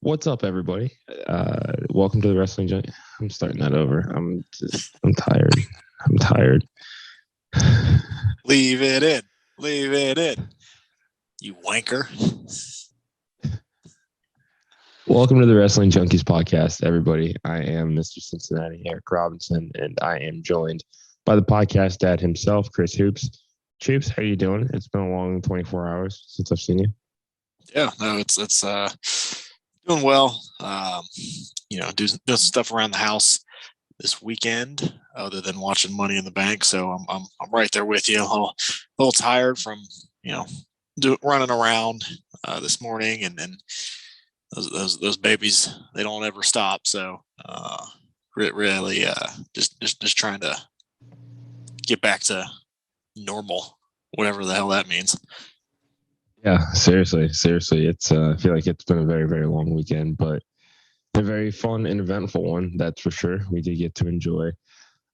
What's up, everybody? Welcome to the Wrestling Junkies. I'm starting that over. I'm tired. I'm tired. Leave it in. Leave it in. You wanker. Welcome to the Wrestling Junkies podcast, everybody. I am Mr. Cincinnati, Eric Robinson, and I am joined by the podcast dad himself, Chris Hoops. Choops, how you doing? It's been a long 24 hours since I've seen you. Yeah, no, it's doing well. Do some stuff around the house this weekend, other than watching Money in the Bank. So I'm right there with you. A little tired from running around this morning, and those babies, they don't ever stop. So really just trying to get back to normal, whatever the hell that means. Yeah, seriously. It's I feel like it's been a very, very long weekend, but a very fun and eventful one, that's for sure. We did get to enjoy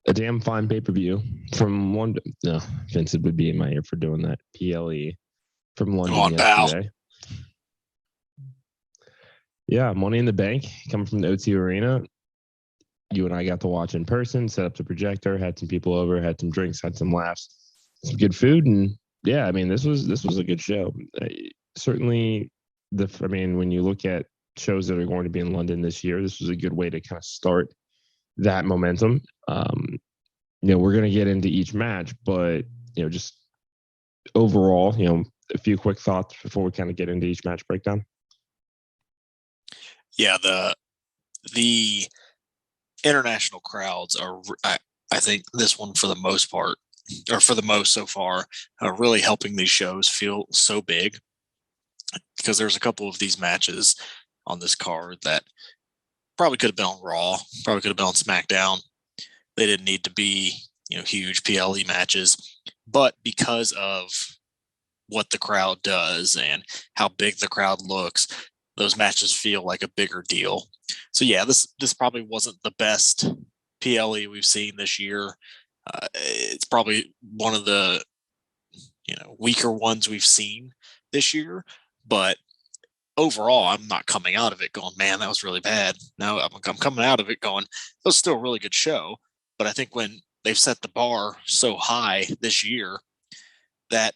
a damn fine pay-per-view from London. No, Vincent would be in my ear for doing that. PLE from London yesterday. Pal. Yeah, Money in the Bank coming from the O2 Arena. You and I got to watch in person, set up the projector, had some people over, had some drinks, had some laughs, some good food, and yeah, I mean, this was a good show. Certainly, when you look at shows that are going to be in London this year, this was a good way to kind of start that momentum. We're going to get into each match, but just overall, a few quick thoughts before we kind of get into each match breakdown. Yeah, the international crowds are, I think this one for the most part, or for the most so far, really helping these shows feel so big, because there's a couple of these matches on this card that probably could have been on Raw, probably could have been on SmackDown. They didn't need to be, huge PLE matches, but because of what the crowd does and how big the crowd looks, those matches feel like a bigger deal. So yeah, this probably wasn't the best PLE we've seen this year. It's probably one of the weaker ones we've seen this year, but overall, I'm not coming out of it going, man, that was really bad. No, I'm coming out of it going, it was still a really good show. But I think when they've set the bar so high this year that,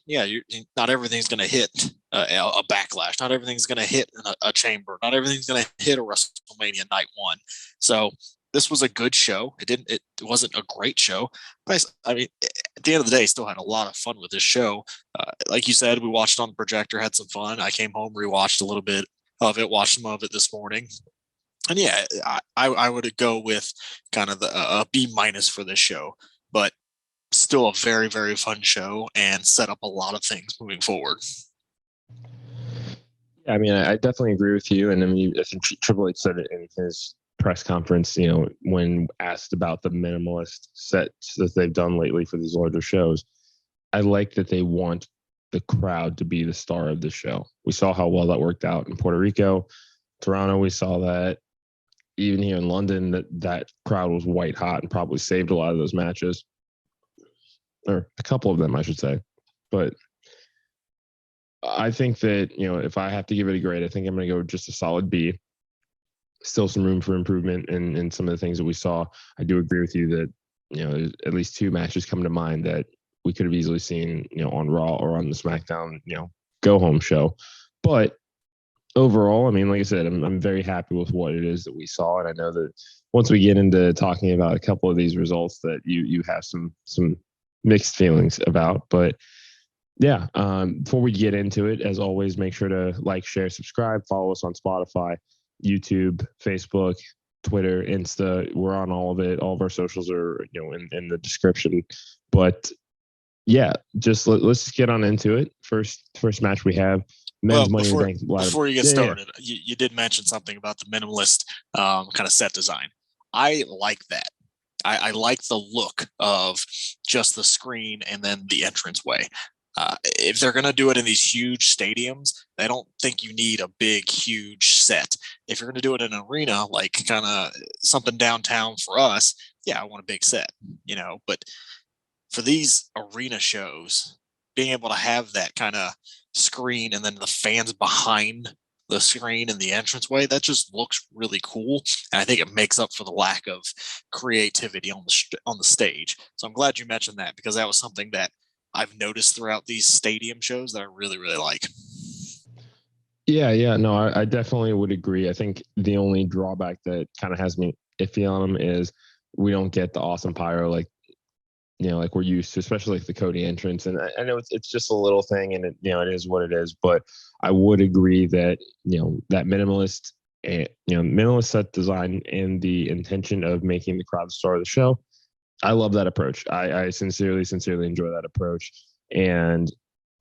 not everything's going to hit a Backlash. Not everything's going to hit a Chamber. Not everything's going to hit a WrestleMania Night 1. So this was a good show. It wasn't a great show, but I mean, at the end of the day, still had a lot of fun with this show. Like you said, we watched on the projector, had some fun. I came home, rewatched a little bit of it, watched some of it this morning, and yeah, I would go with kind of a B- for this show, but still a very, very fun show and set up a lot of things moving forward. I mean, I definitely agree with you, and I mean, I think Triple H said it in his press conference, when asked about the minimalist sets that they've done lately for these larger shows. I like that they want the crowd to be the star of the show. We saw how well that worked out in Puerto Rico, Toronto. We saw that even here in London, that crowd was white hot and probably saved a lot of those matches, or a couple of them, I should say. But I think that, if I have to give it a grade, I think I'm going to go just a solid B. Still some room for improvement in some of the things that we saw. I do agree with you that, at least two matches come to mind that we could have easily seen, on Raw or on the SmackDown, go home show. But overall, I mean, like I said, I'm very happy with what it is that we saw. And I know that once we get into talking about a couple of these results that you have some mixed feelings about. But yeah, before we get into it, as always, make sure to like, share, subscribe, follow us on Spotify, YouTube, Facebook, Twitter, Insta. We're on all of it. All of our socials are, in the description. But yeah, just let's just get on into it. First match we have men's Money in the Bank. Before you get started, you did mention something about the minimalist kind of set design. I like that. I like the look of just the screen and then the entranceway. If they're going to do it in these huge stadiums, I don't think you need a big, huge set. If you're going to do it in an arena, like kind of something downtown for us, yeah, I want a big set, but for these arena shows, being able to have that kind of screen and then the fans behind the screen and the entranceway, that just looks really cool. And I think it makes up for the lack of creativity on the stage. So I'm glad you mentioned that, because that was something that I've noticed throughout these stadium shows that I really, really like. Yeah. No, I definitely would agree. I think the only drawback that kind of has me iffy on them is we don't get the awesome pyro like like we're used to, especially like the Cody entrance. And I know it's just a little thing, and it is what it is. But I would agree that that minimalist minimalist set design and the intention of making the crowd the star of the show. I love that approach. I sincerely enjoy that approach, and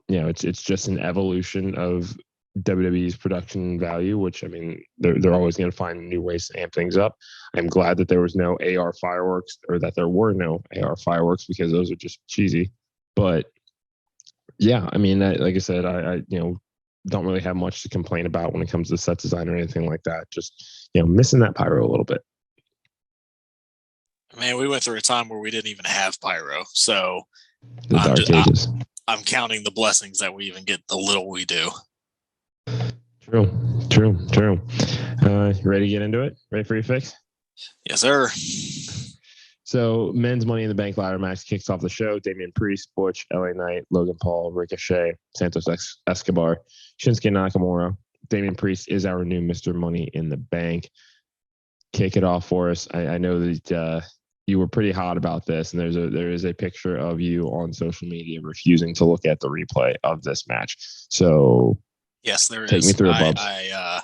it's just an evolution of WWE's production value, which I mean, they're always going to find new ways to amp things up. I'm glad that there was no AR fireworks, or that there were no AR fireworks, because those are just cheesy. But yeah, I mean, like I said, I don't really have much to complain about when it comes to set design or anything like that. Just missing that pyro a little bit. Man, we went through a time where we didn't even have pyro, so The dark ages. I'm counting the blessings that we even get the little we do. True. You ready to get into it? Ready for your fix? Yes, sir. So, men's Money in the Bank ladder match kicks off the show. Damian Priest, Butch, LA Knight, Logan Paul, Ricochet, Santos Escobar, Shinsuke Nakamura. Damian Priest is our new Mr. Money in the Bank. Kick it off for us. I know that you were pretty hot about this, and there is a picture of you on social media refusing to look at the replay of this match. So, yes, there take is. Me through it, Bubs. I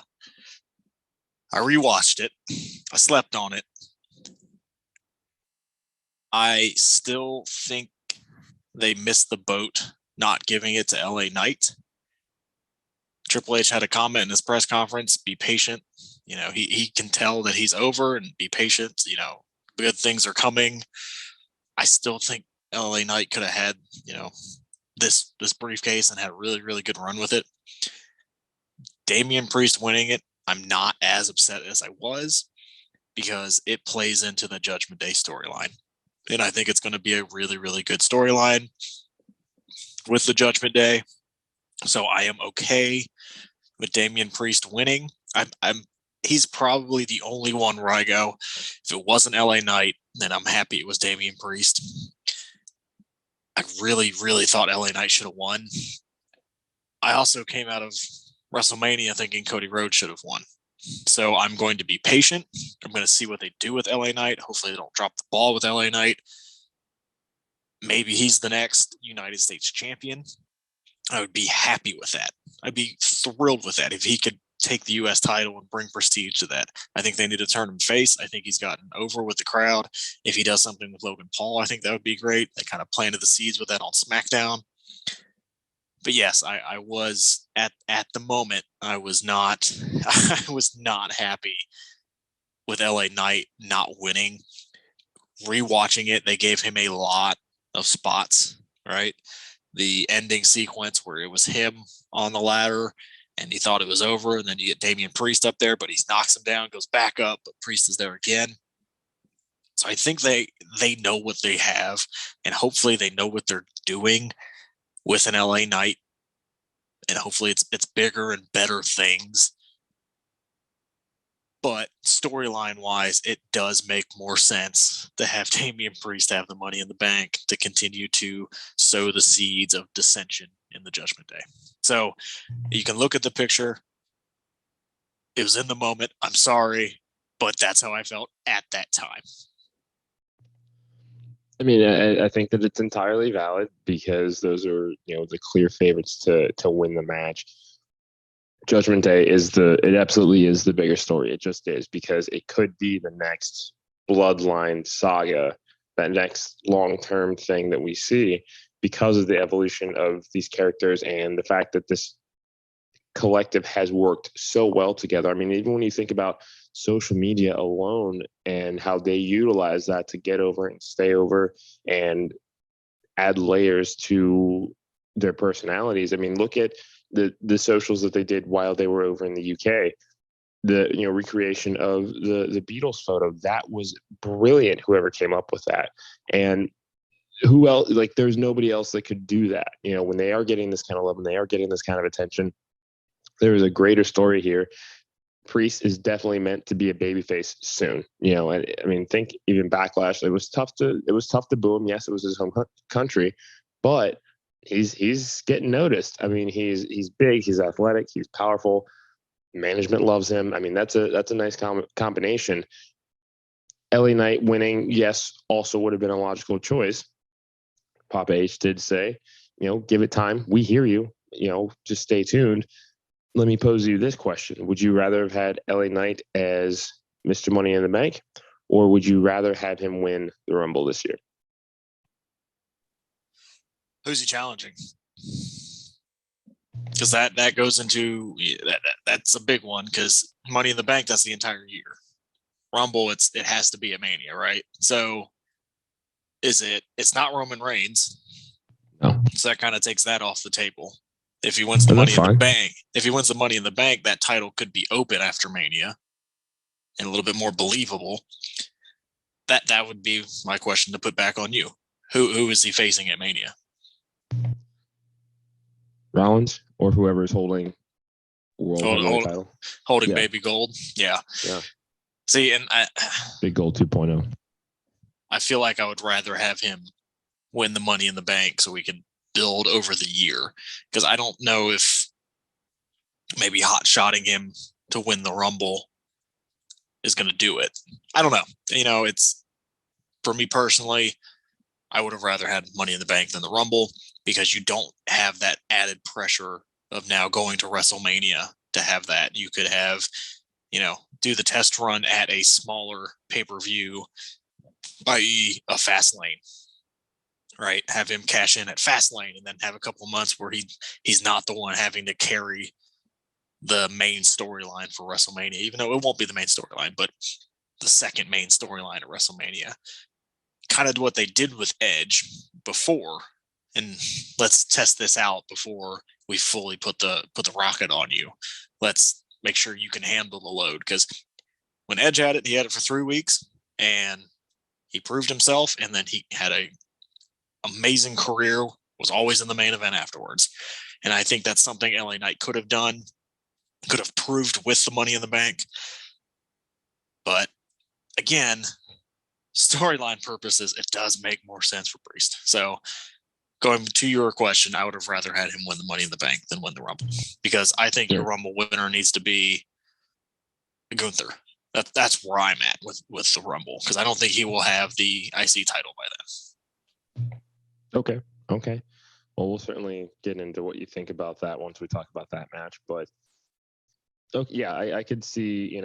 rewatched it. I slept on it. I still think they missed the boat not giving it to LA Knight. Triple H had a comment in his press conference: be patient. He can tell that he's over, and be patient. Good things are coming. I still think LA Knight could have had, this briefcase and had a really, really good run with it. Damian Priest winning it, I'm not as upset as I was, because it plays into the Judgment Day storyline. And I think it's going to be a really, really good storyline with the Judgment Day. So I am okay with Damian Priest winning. He's probably the only one where I go, if it wasn't LA Knight, then I'm happy it was Damian Priest. I really, really thought LA Knight should have won. I also came out of WrestleMania thinking Cody Rhodes should have won. So I'm going to be patient. I'm going to see what they do with LA Knight. Hopefully they don't drop the ball with LA Knight. Maybe he's the next United States champion. I would be happy with that. I'd be thrilled with that if he could take the U.S. title and bring prestige to that. I think they need to turn him face. I think he's gotten over with the crowd. If he does something with Logan Paul, I think that would be great. They kind of planted the seeds with that on SmackDown. But yes, I was at the moment, I was not happy with LA Knight not winning. Rewatching it, they gave him a lot of spots, right? The ending sequence where it was him on the ladder and he thought it was over, and then you get Damian Priest up there, but he knocks him down, goes back up, but Priest is there again. So I think they know what they have, and hopefully they know what they're doing with an LA Knight, and hopefully it's bigger and better things. But storyline wise, it does make more sense to have Damian Priest have the Money in the Bank to continue to sow the seeds of dissension in the Judgment Day. So you can look at the picture. It was in the moment. I'm sorry, but that's how I felt at that time. I mean, I think that it's entirely valid, because those are, the clear favorites to win the match. Judgment Day it absolutely is the bigger story. It just is, because it could be the next bloodline saga, that next long-term thing that we see, because of the evolution of these characters and the fact that this collective has worked so well together. I mean, even when you think about social media alone and how they utilize that to get over and stay over and add layers to their personalities. I mean, look at the socials that they did while they were over in the UK. The recreation of the Beatles photo, that was brilliant, whoever came up with that. And who else, like, there's nobody else that could do that. When they are getting this kind of love and they are getting this kind of attention, there is a greater story here. Priest is definitely meant to be a babyface soon. I mean, think even Backlash. It was tough to boo him. Yes, it was his home country, but he's getting noticed. I mean, he's big, he's athletic, he's powerful. Management loves him. I mean, that's a nice combination. LA Knight winning, yes, also would have been a logical choice. Papa H did say, give it time. We hear you. Just stay tuned. Let me pose you this question. Would you rather have had LA Knight as Mr. Money in the Bank, or would you rather have him win the Rumble this year? Who's he challenging? Because that goes into that's a big one, because Money in the Bank, that's the entire year. Rumble, it has to be a Mania, right? So it's not Roman Reigns. No. So that kind of takes that off the table. If he wins the Money in the Bank, that title could be open after Mania and a little bit more believable. That would be my question to put back on you. Who is he facing at Mania? Rollins or whoever is holding World Heavyweight title. Holding Baby Gold. Yeah. See, and Big Gold 2.0. I feel like I would rather have him win the Money in the Bank so we can build over the year, because I don't know if maybe hot-shotting him to win the Rumble is going to do it. I don't know. It's, for me personally, I would have rather had Money in the Bank than the Rumble, because you don't have that added pressure of now going to WrestleMania to have that. You could have, do the test run at a smaller pay-per-view, i.e. a Fastlane. Right, have him cash in at Fastlane and then have a couple of months where he's not the one having to carry the main storyline for WrestleMania, even though it won't be the main storyline, but the second main storyline at WrestleMania. Kind of what they did with Edge before, and let's test this out before we fully put the rocket on you. Let's make sure you can handle the load, because when Edge had it, he had it for 3 weeks, and he proved himself, and then he had a amazing career, was always in the main event afterwards. And I think that's something LA Knight could have done, could have proved with the Money in the Bank. But again, storyline purposes, it does make more sense for Priest. So going to your question, I would have rather had him win the Money in the Bank than win the Rumble, because I think your Rumble winner needs to be Gunther. That's where I'm at with the Rumble, because I don't think he will have the IC title by then. Okay. Well, we'll certainly get into what you think about that once we talk about that match. But yeah, I could see,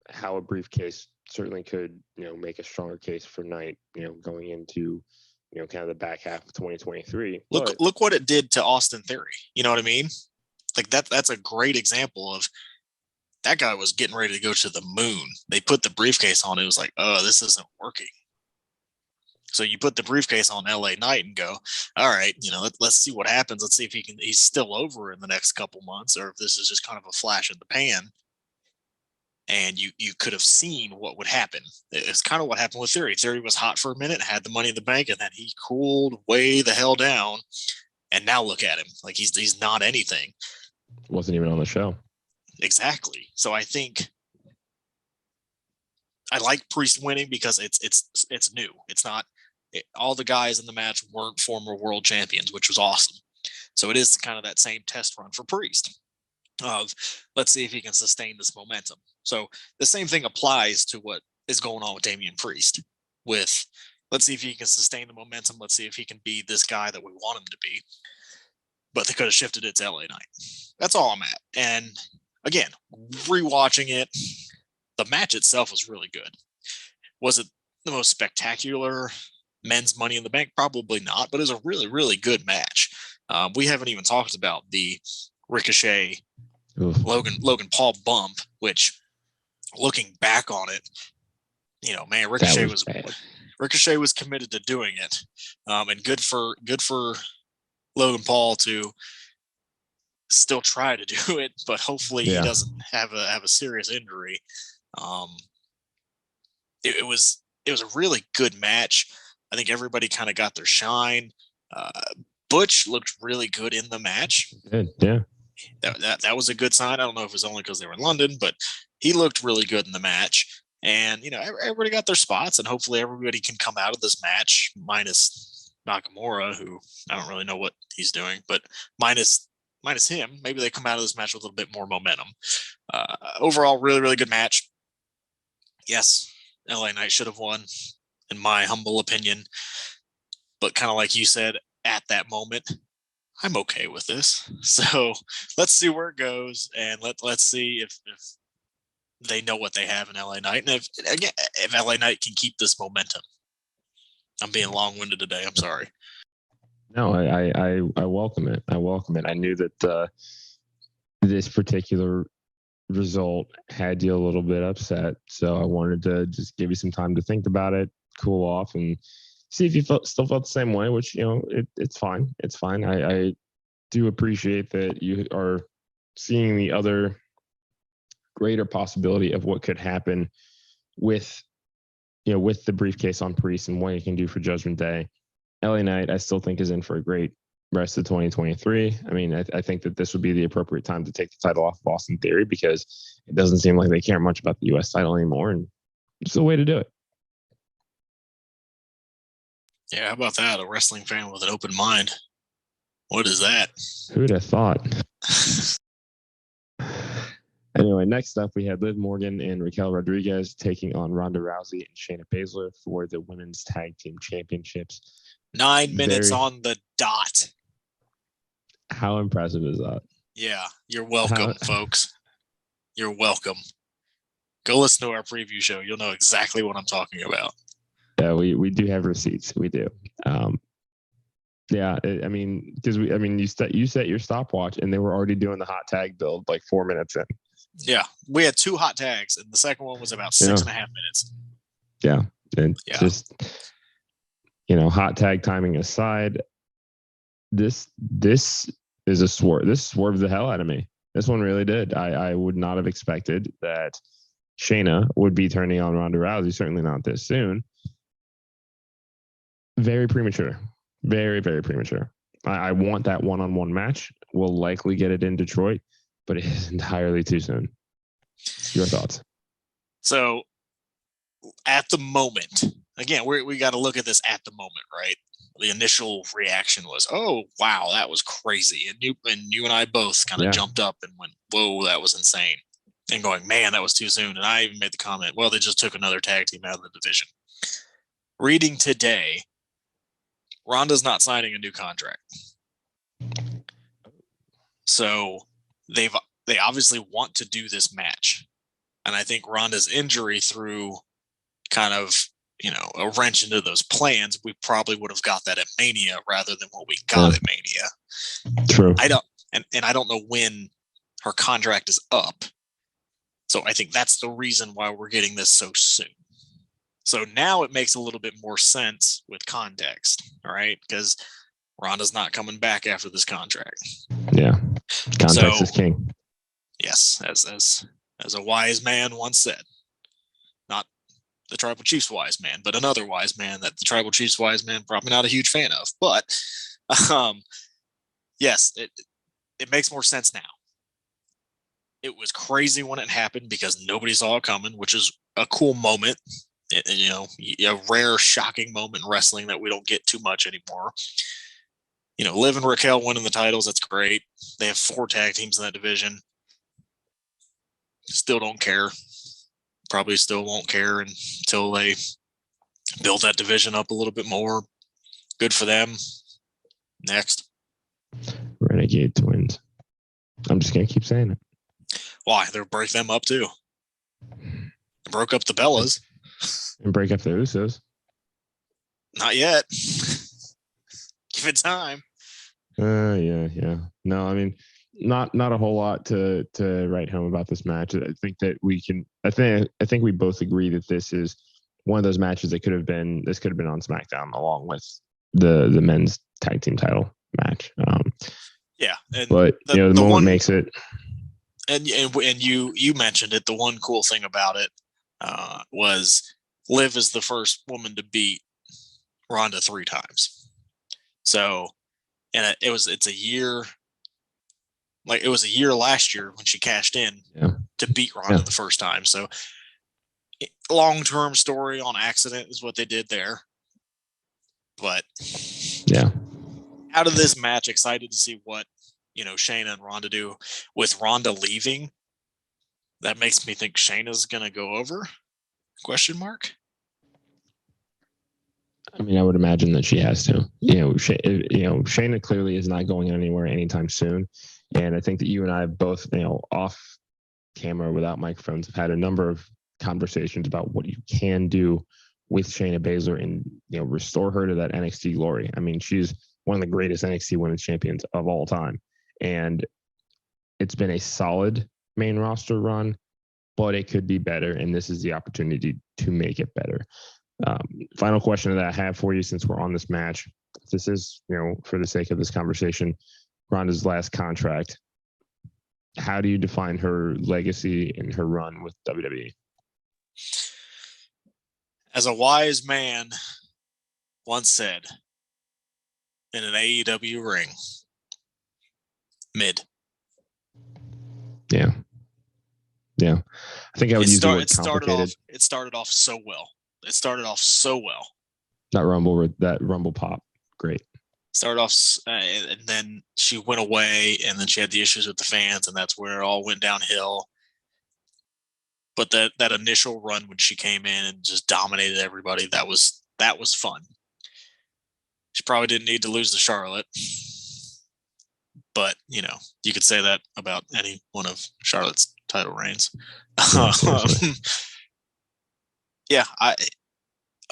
how a briefcase certainly could, make a stronger case for Knight, going into, kind of the back half of 2023. Look what it did to Austin Theory. You know what I mean? Like that's a great example of, that guy was getting ready to go to the moon. They put the briefcase on. It was like, oh, this isn't working. So you put the briefcase on LA Knight and go, all right, let's see what happens. Let's see if he's still over in the next couple months, or if this is just kind of a flash in the pan. And you could have seen what would happen. It's kind of what happened with Theory. Theory was hot for a minute, had the Money in the Bank, and then he cooled way the hell down. And now look at him. Like he's not anything. Wasn't even on the show. Exactly. So I think I like Priest winning because it's new. It's not all the guys in the match weren't former world champions, which was awesome. So it is kind of that same test run for Priest of, let's see if he can sustain this momentum. So the same thing applies to what is going on with Damian Priest, with let's see if he can sustain the momentum. Let's see if he can be this guy that we want him to be. But they could have shifted it to LA Knight. That's all I'm at. And again, rewatching it, the match itself was really good. Was it the most spectacular men's Money in the Bank? Probably not, but it was a really, really good match. We haven't even talked about the Ricochet Logan Paul bump, which, looking back on it, Ricochet was committed to doing it, and good for Logan Paul to still try to do it, but hopefully he doesn't have a serious injury. It was a really good match. I think everybody kind of got their shine. Butch looked really good in the match. Good, yeah. that was a good sign. I don't know if it was only because they were in London, but he looked really good in the match. And everybody got their spots, and hopefully everybody can come out of this match minus Nakamura, who I don't really know what he's doing, but minus him, maybe they come out of this match with a little bit more momentum. Overall, really, really good match. Yes, LA Knight should have won, in my humble opinion. But kind of like you said, at that moment, I'm okay with this. So let's see where it goes, and let's see if they know what they have in LA Knight, and if LA Knight can keep this momentum. I'm being long-winded today. I'm sorry. No, I welcome it. I welcome it. I knew that this particular result had you a little bit upset, so I wanted to just give you some time to think about it, cool off, and see if you still felt the same way. Which it's fine. It's fine. I do appreciate that you are seeing the other greater possibility of what could happen with the briefcase on Priest and what he can do for Judgment Day. LA Knight, I still think, is in for a great rest of 2023. I mean, I think that this would be the appropriate time to take the title off of Austin Theory, because it doesn't seem like they care much about the U.S. title anymore, and it's the way to do it. Yeah, how about that? A wrestling fan with an open mind. What is that? Who'd have thought? Anyway, next up, we had Liv Morgan and Raquel Rodriguez taking on Ronda Rousey and Shayna Baszler for the Women's Tag Team Championships. 9 minutes on the dot. How impressive is that? Yeah, you're welcome, folks. You're welcome. Go listen to our preview show. You'll know exactly what I'm talking about. Yeah, we do have receipts. We do. Yeah, I mean, because you set your stopwatch, and they were already doing the hot tag build like 4 minutes in. Yeah, we had 2 hot tags, and the second one was about 6.5 minutes. Yeah, and just hot tag timing aside, this is a swerve. This swerved the hell out of me. This one really did. I would not have expected that Shayna would be turning on Ronda Rousey. Certainly not this soon. Very premature. Very, very premature. I want that one-on-one match. We'll likely get it in Detroit, but it is entirely too soon. Your thoughts? So, at the moment, again, we got to look at this at the moment, right? The initial reaction was, "Oh, wow, that was crazy," and you and I both kind of jumped up and went, "Whoa, that was insane," and going, "Man, that was too soon." And I even made the comment, "Well, they just took another tag team out of the division." Reading today, Ronda's not signing a new contract. So they obviously want to do this match. And I think Ronda's injury threw kind of, a wrench into those plans. We probably would have got that at Mania rather than what we got at Mania. True. I don't know when her contract is up. So I think that's the reason why we're getting this so soon. So now it makes a little bit more sense with context, all right? Because Ronda's not coming back after this contract. Yeah, context is king. Yes, as a wise man once said, not the Tribal Chief's wise man, but another wise man that the Tribal Chief's wise man probably not a huge fan of. But yes, it makes more sense now. It was crazy when it happened because nobody saw it coming, which is a cool moment. A rare, shocking moment in wrestling that we don't get too much anymore. Liv and Raquel winning the titles, that's great. They have 4 tag teams in that division. Still don't care. Probably still won't care until they build that division up a little bit more. Good for them. Next. Renegade Twins. I'm just going to keep saying it. Why? They'll break them up too. They broke up the Bellas. And break up the Usos. Not yet. Give it time. Yeah. No, I mean, not a whole lot to write home about this match. I think that we can. I think we both agree that this is one of those matches that could have been on SmackDown along with the men's tag team title match. But the moment one, makes it. And you mentioned it. The one cool thing about it was Liv is the first woman to beat Ronda 3 times. So, and it's a year Like it was a year last year when she cashed in to beat Ronda the first time. So long-term story on accident is what they did there. But out of this match, excited to see what, Shayna and Ronda do. With Ronda leaving, that makes me think Shayna's going to go over? Question mark. I mean, I would imagine that she has to. Shayna clearly is not going anywhere anytime soon. And I think that you and I both, off camera without microphones, have had a number of conversations about what you can do with Shayna Baszler and, restore her to that NXT glory. I mean, she's one of the greatest NXT women's champions of all time. And it's been a solid main roster run, but it could be better. And this is the opportunity to make it better. Final question that I have for you, since we're on this match, this is, for the sake of this conversation, Ronda's last contract. How do you define her legacy and her run with WWE? As a wise man once said, in an AEW ring, mid. Yeah. I think I would use the word complicated. It started off so well. That Rumble pop, great. Started off, and then she went away, and then she had the issues with the fans, and that's where it all went downhill. But that initial run when she came in and just dominated everybody, that was fun. She probably didn't need to lose to Charlotte, but you could say that about any one of Charlotte's title reigns.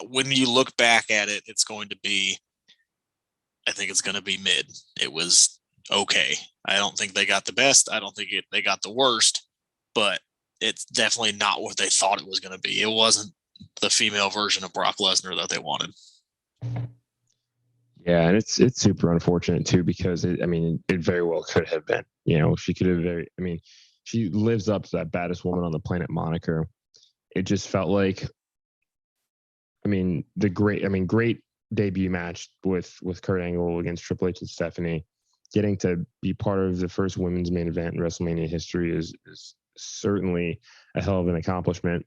When you look back at it, I think it's going to be mid. It was okay. I don't think they got the best. I don't think they got the worst, but it's definitely not what they thought it was going to be. It wasn't the female version of Brock Lesnar that they wanted. Yeah, and it's super unfortunate too, because it very well could have been. She could have she lives up to that baddest woman on the planet moniker. It just felt like, great debut match with Kurt Angle against Triple H and Stephanie. Getting to be part of the first women's main event in WrestleMania history is certainly a hell of an accomplishment.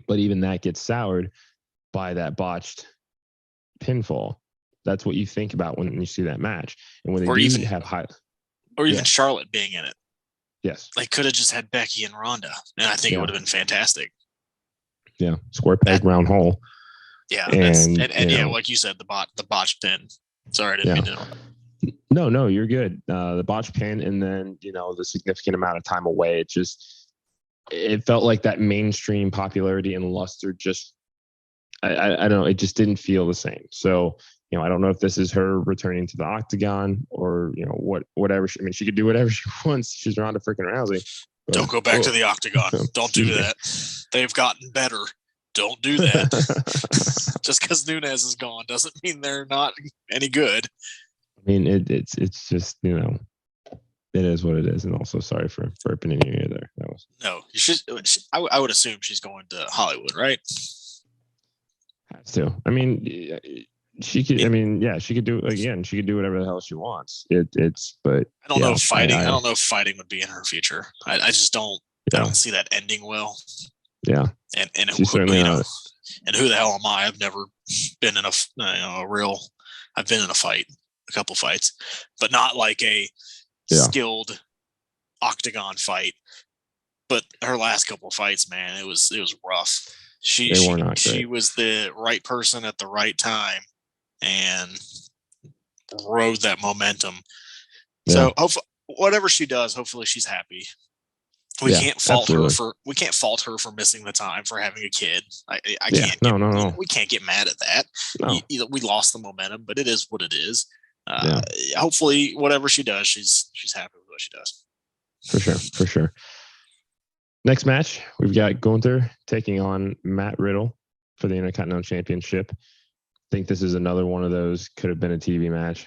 But even that gets soured by that botched pinfall. That's what you think about when you see that match. And when they even have Charlotte being in it. Yes. They could have just had Becky and Ronda, and I think it would have been fantastic. Yeah. Square peg, round hole. Yeah. And like you said, the botched pin. Sorry, I didn't mean to. No, you're good. The botched pin, and then, the significant amount of time away. It felt like that mainstream popularity and luster just, I don't know, it just didn't feel the same. So, I don't know if this is her returning to the octagon or, whatever. She could do whatever she wants. She's Ronda freaking Rousey. Don't go back to the octagon. Don't do that. They've gotten better. Don't do that. Just because Nunes is gone doesn't mean they're not any good. It's just, it is what it is. And also, sorry for opening your ear there. No, you should. I would assume she's going to Hollywood, right? Has to. She could. She could do again. She could do whatever the hell she wants. But I don't know if fighting. I don't know if fighting would be in her future. I just don't. I don't see that ending well. Yeah. And certainly not. And who the hell am I? I've never been in I've been in a fight, a couple fights, but not like a skilled octagon fight. But her last couple of fights, man, it was rough. She was the right person at the right time and rode that momentum. Yeah. So whatever she does, hopefully she's happy. We can't fault her for missing the time, for having a kid. I can't. No. We can't get mad at that. No. We lost the momentum, but it is what it is. Hopefully, whatever she does, she's happy with what she does. For sure. Next match, we've got Gunther taking on Matt Riddle for the Intercontinental Championship. I think this is another one of those could have been a TV match.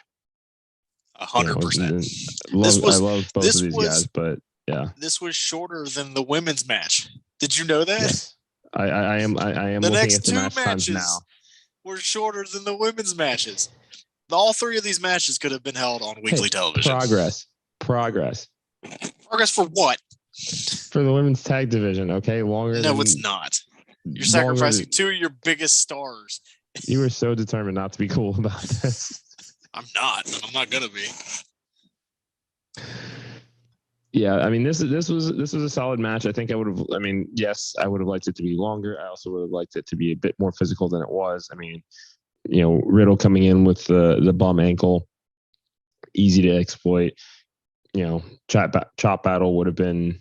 100%. I love both of these guys, but yeah, this was shorter than the women's match. Did you know that? Yes. I am. The next two matches now were shorter than the women's matches. All three of these matches could have been held on weekly television. Progress. Progress for what? For the women's tag division, okay? No, it's not. You're sacrificing two of your biggest stars. You were so determined not to be cool about this. I'm not, and I'm not gonna be. Yeah, I mean, this was a solid match. I think I would have. I mean, yes, I would have liked it to be longer. I also would have liked it to be a bit more physical than it was. I mean, Riddle coming in with the bum ankle, easy to exploit. Chop battle would have been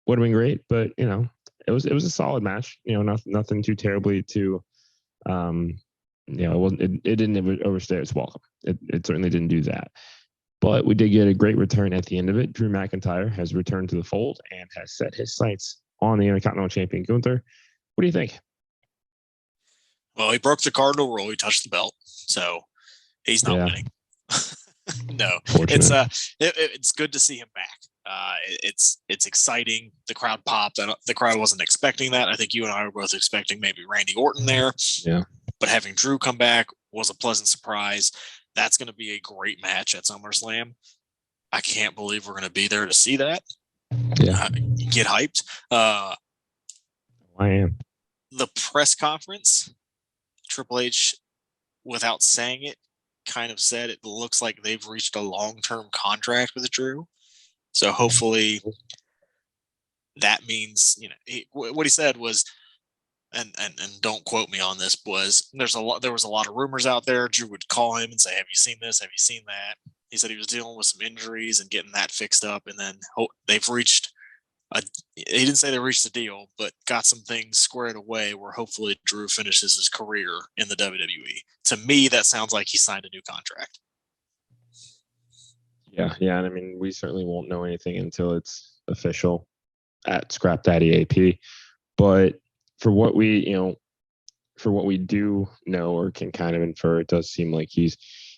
great, but it was a solid match. Nothing too terribly to. It didn't overstay its welcome. It certainly didn't do that. But we did get a great return at the end of it. Drew McIntyre has returned to the fold and has set his sights on the Intercontinental Champion Gunther. What do you think? Well, he broke the cardinal rule. He touched the belt, so he's not winning. No, it's good to see him back. It's exciting. The crowd popped. The crowd wasn't expecting that. I think you and I were both expecting maybe Randy Orton there. Yeah. But having Drew come back was a pleasant surprise. That's going to be a great match at SummerSlam. I can't believe we're going to be there to see that. Yeah. Get hyped. I am. The press conference, Triple H, without saying it, kind of said it looks like they've reached a long-term contract with Drew. So hopefully that means, what he said was, and don't quote me on this, was there was a lot of rumors out there. Drew would call him and say, have you seen this? Have you seen that? He said he was dealing with some injuries and getting that fixed up. And then they've reached he didn't say they reached a deal, but got some things squared away where hopefully Drew finishes his career in the WWE. To me, that sounds like he signed a new contract. Yeah. And I mean, we certainly won't know anything until it's official at Scrap Daddy AP. But for what we do know or can kind of infer, it does seem like he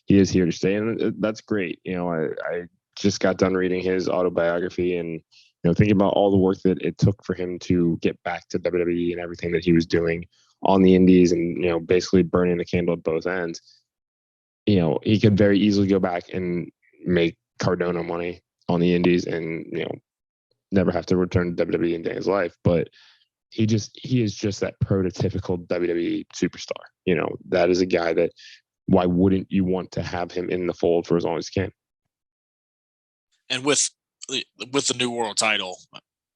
is here to stay, and that's great. I just got done reading his autobiography, and thinking about all the work that it took for him to get back to WWE and everything that he was doing on the indies, and basically burning the candle at both ends. He could very easily go back and make Cardona money on the indies, and never have to return to WWE in his life, but he is just that prototypical WWE superstar. That is a guy that, why wouldn't you want to have him in the fold for as long as you can? And with the new world title,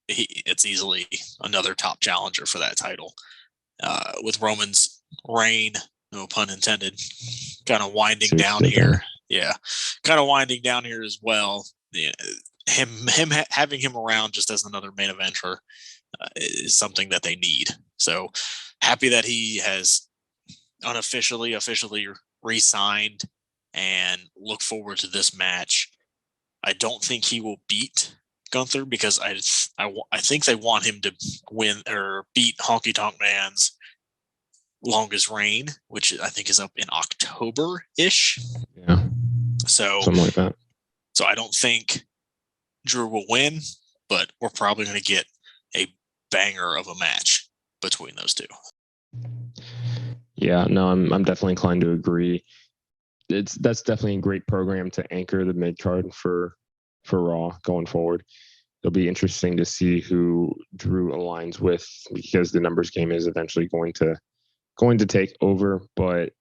it's easily another top challenger for that title. With Roman's reign, no pun intended, kind of winding down here. Yeah, kind of winding down here as well. Yeah, having him around just as another main eventer is something that they need. So happy that he has officially re-signed, and look forward to this match. I don't think he will beat Gunther because I think they want him to win or beat Honky Tonk Man's longest reign, which I think is up in October-ish. Yeah. So something like that. So I don't think Drew will win, but we're probably going to get a banger of a match between those two. Yeah, no, I'm definitely inclined to agree. That's definitely a great program to anchor the mid card for Raw going forward. It'll be interesting to see who Drew aligns with, because the numbers game is eventually going to take over. But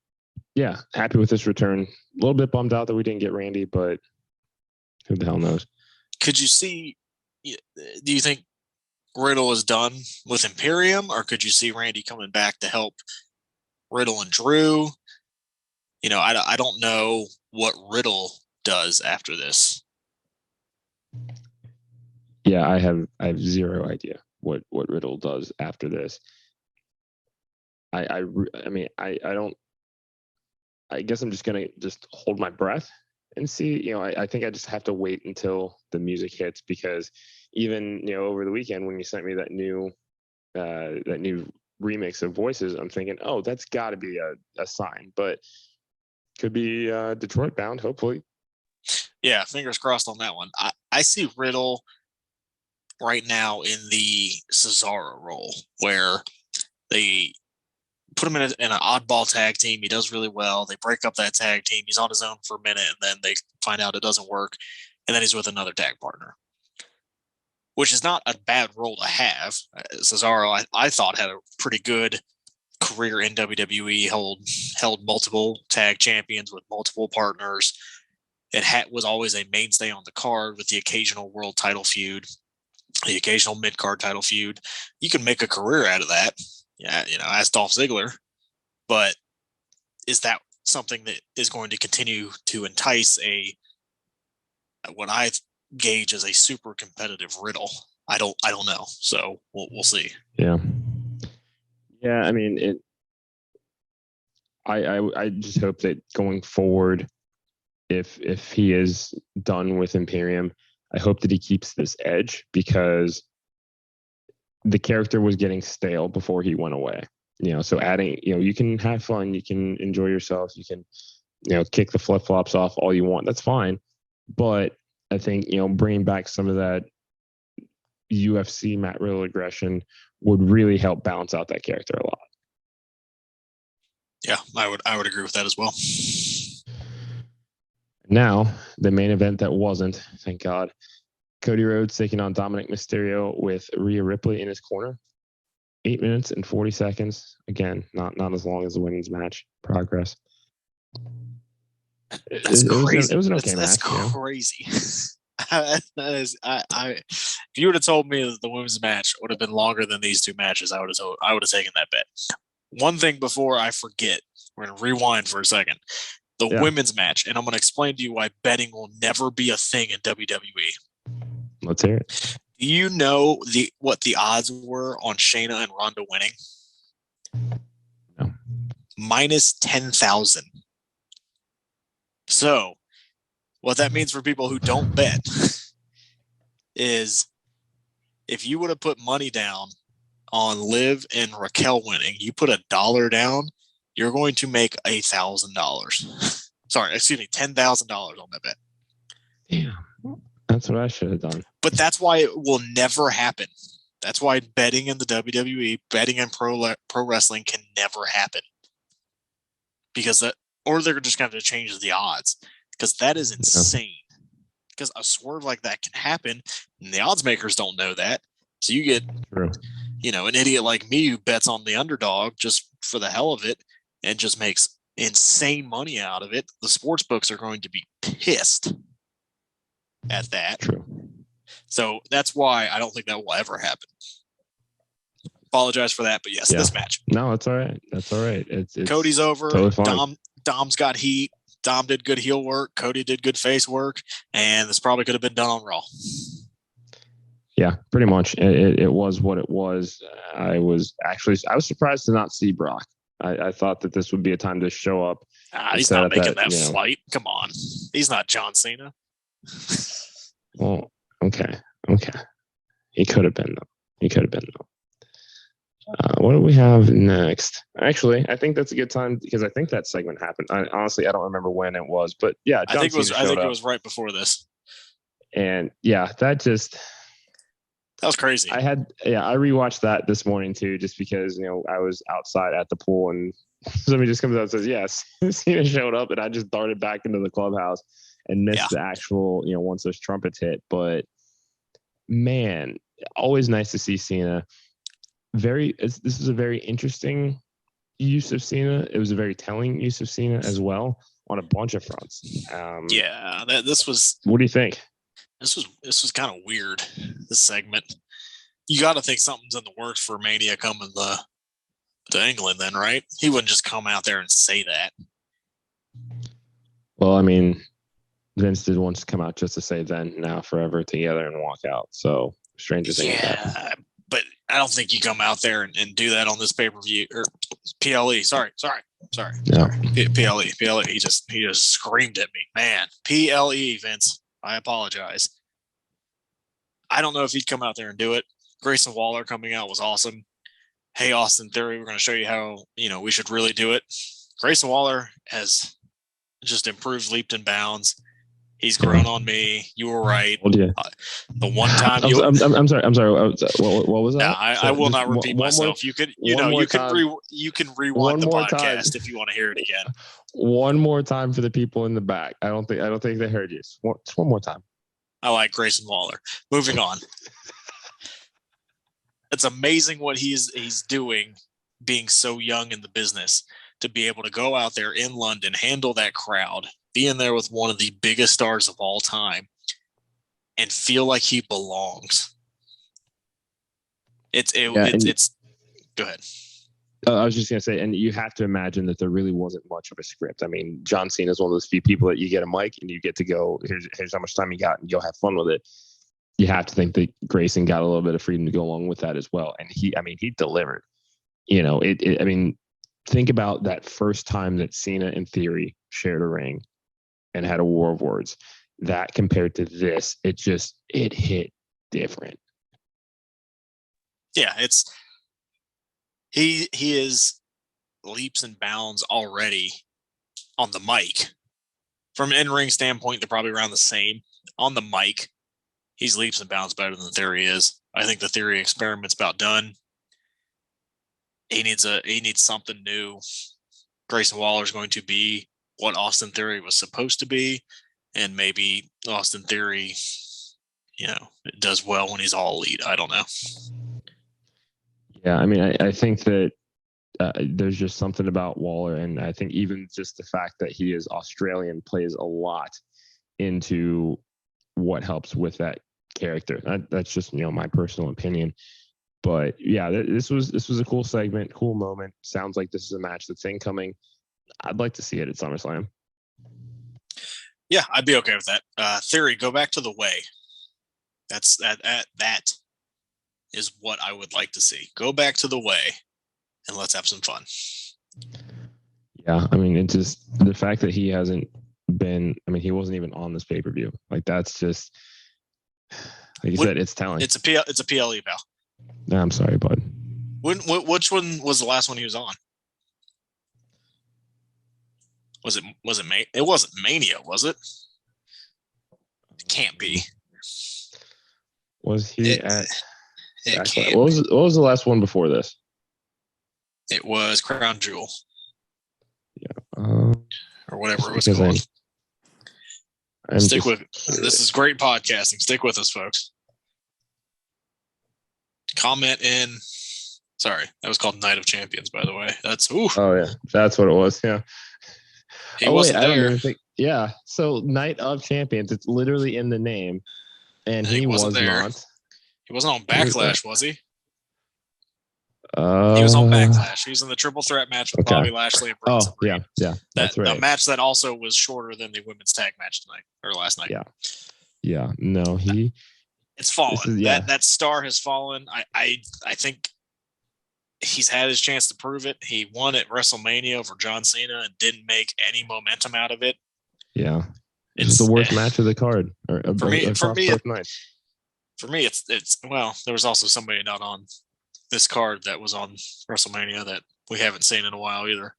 yeah, happy with this return. A little bit bummed out that we didn't get Randy, but who the hell knows? Could you see? Do you think Riddle is done with Imperium, or could you see Randy coming back to help Riddle and Drew? I don't know what Riddle does after this. Yeah, I have zero idea what Riddle does after this. I mean, I don't. I guess I'm just gonna hold my breath and see. I think I just have to wait until the music hits, because even over the weekend when you sent me that new remix of Voices, I'm thinking, oh, that's got to be a sign, but could be Detroit bound, hopefully. Yeah, fingers crossed on that one. I see Riddle right now in the Cesaro role, where they put him in an oddball tag team. He does really well. They break up that tag team. He's on his own for a minute, and then they find out it doesn't work, and then he's with another tag partner. which is not a bad role to have. Cesaro, I thought, had a pretty good career in WWE, held multiple tag champions with multiple partners. It was always a mainstay on the card with the occasional world title feud, the occasional mid-card title feud. You can make a career out of that. Yeah, as Dolph Ziggler. But is that something that is going to continue to entice what I gauge as a super competitive Riddle? I don't know. So we'll see. Yeah. I mean, I just hope that going forward, if he is done with Imperium, I hope that he keeps this edge, because the character was getting stale before he went away. So adding, you can have fun, you can enjoy yourself, you can, kick the flip flops off all you want. That's fine. But I think, bringing back some of that UFC Matt Riddle aggression would really help balance out that character a lot. Yeah, I would agree with that as well. Now, the main event that wasn't, thank God, Cody Rhodes taking on Dominic Mysterio with Rhea Ripley in his corner. 8 minutes and 40 seconds. Again, not as long as the women's match. Progress. That's crazy. It was an okay match. That's crazy. That is, if you would have told me that the women's match would have been longer than these two matches, I would have taken that bet. One thing before I forget, we're going to rewind for a second. The women's match, and I'm going to explain to you why betting will never be a thing in WWE. Let's hear it. Do you know what the odds were on Shayna and Ronda winning? No. Minus 10,000. So, what that means for people who don't bet is, if you would have put money down on Liv and Raquel winning, you put $1 down, you're going to make $1,000. Sorry, excuse me, $10,000 on that bet. Damn, that's what I should have done. But that's why it will never happen. That's why betting in the WWE, betting in pro wrestling can never happen. Or they're just going to change the odds, because that is insane. Because a swerve like that can happen, and the odds makers don't know that. So you get, an idiot like me who bets on the underdog just for the hell of it and just makes insane money out of it. The sports books are going to be pissed at that. True. So that's why I don't think that will ever happen. Apologize for that, but yes, this match. No, it's all right. That's all right. It's Cody's over. Totally Dom's got heat. Dom did good heel work. Cody did good face work, and this probably could have been done on Raw. Yeah, pretty much. It was what it was. I was surprised to not see Brock. I thought that this would be a time to show up. He's not making that flight. Come on. He's not John Cena. Well, okay. He could have been, though. What do we have next? Actually, I think that's a good time, because I think that segment happened. Honestly, I don't remember when it was, but yeah, I think it was right before this. And yeah, that was crazy. I rewatched that this morning too, just because I was outside at the pool and somebody just comes out and says, "Yes, Cena showed up," and I just darted back into the clubhouse and missed the actual once those trumpets hit. But man, always nice to see Cena. This is a very interesting use of Cena. It was a very telling use of Cena as well on a bunch of fronts. This was. What do you think? This was kind of weird. This segment, you got to think something's in the works for Mania coming to England. Then, right? He wouldn't just come out there and say that. Well, I mean, Vince did once come out just to say "then, now, forever, together" and walk out. So stranger thing. Yeah. But I don't think you come out there and do that on this pay-per-view or PLE. Sorry. No. PLE. He just screamed at me, man. PLE, Vince. I apologize. I don't know if he'd come out there and do it. Grayson Waller coming out was awesome. Hey, Austin Theory, we're going to show you how we should really do it. Grayson Waller has just improved leaps and bounds. He's grown on me. You were right. The one time I'm sorry. What was that? No, I will not repeat myself. You can rewind the podcast if you want to hear it again. One more time for the people in the back. I don't think they heard you. Just one more time. I like Grayson Waller. Moving on. it's amazing what he's doing, being so young in the business, to be able to go out there in London, handle that crowd, be in there with one of the biggest stars of all time, and feel like he belongs. It's go ahead. I was just going to say, and you have to imagine that there really wasn't much of a script. I mean, John Cena is one of those few people that you get a mic and you get to go, here's how much time you got, and you'll have fun with it. You have to think that Grayson got a little bit of freedom to go along with that as well. And he delivered. Think about that first time that Cena and Theory shared a ring and had a war of words. That compared to this, it hit different. Yeah, he is leaps and bounds already on the mic. From an in-ring standpoint, they're probably around the same. On the mic, he's leaps and bounds better than Theory is. I think the Theory experiment's about done. He needs something new. Grayson Waller is going to be what Austin Theory was supposed to be, and maybe Austin Theory, does well when he's all elite. I don't know. Yeah, I think that there's just something about Waller, and I think even just the fact that he is Australian plays a lot into what helps with that character. That's just my personal opinion. But yeah, this was a cool segment, cool moment. Sounds like this is a match that's incoming. I'd like to see it at SummerSlam. Yeah, I'd be okay with that. Theory, go back to the way. That is what I would like to see. Go back to the way, and let's have some fun. Yeah, it's just the fact that he hasn't been. He wasn't even on this pay-per-view. Like, that's just, like you said, it's telling. It's a PLE, pal. No, I'm sorry, bud. Which one was the last one he was on? Was it It wasn't Mania, was it? It can't be. Was he at? It can't. What was the last one before this? It was Crown Jewel. Yeah. Or whatever it was called. This is great podcasting. Stick with us, folks. Comment in. Sorry, that was called Night of Champions, by the way. That's Oh yeah, that's what it was. Yeah. He wasn't there. Yeah. So Night of Champions, it's literally in the name, and he wasn't there. Not. He wasn't on Backlash, was he? He was on Backlash. He was in the triple threat match with Bobby Lashley and Bronson Reed. Yeah, that's right. The match that also was shorter than the women's tag match tonight or last night. Yeah. No, it's fallen. That star has fallen. I think he's had his chance to prove it. He won at WrestleMania over John Cena and didn't make any momentum out of it. Yeah, it's the worst match of the card. For me, it's well. There was also somebody not on this card that was on WrestleMania that we haven't seen in a while either.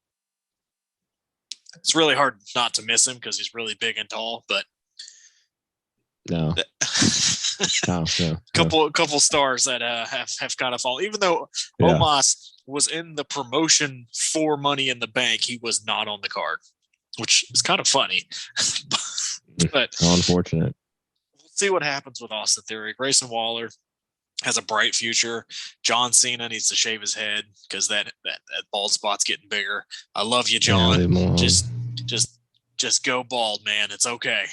It's really hard not to miss him because he's really big and tall, but no. Couple stars that have kind of fallen. Even though Omos was in the promotion for Money in the Bank, he was not on the card, which is kind of funny. But how unfortunate. We'll see what happens with Austin Theory. Grayson Waller has a bright future. John Cena needs to shave his head because that bald spot's getting bigger. I love you, John. Yeah, just go bald, man. It's okay.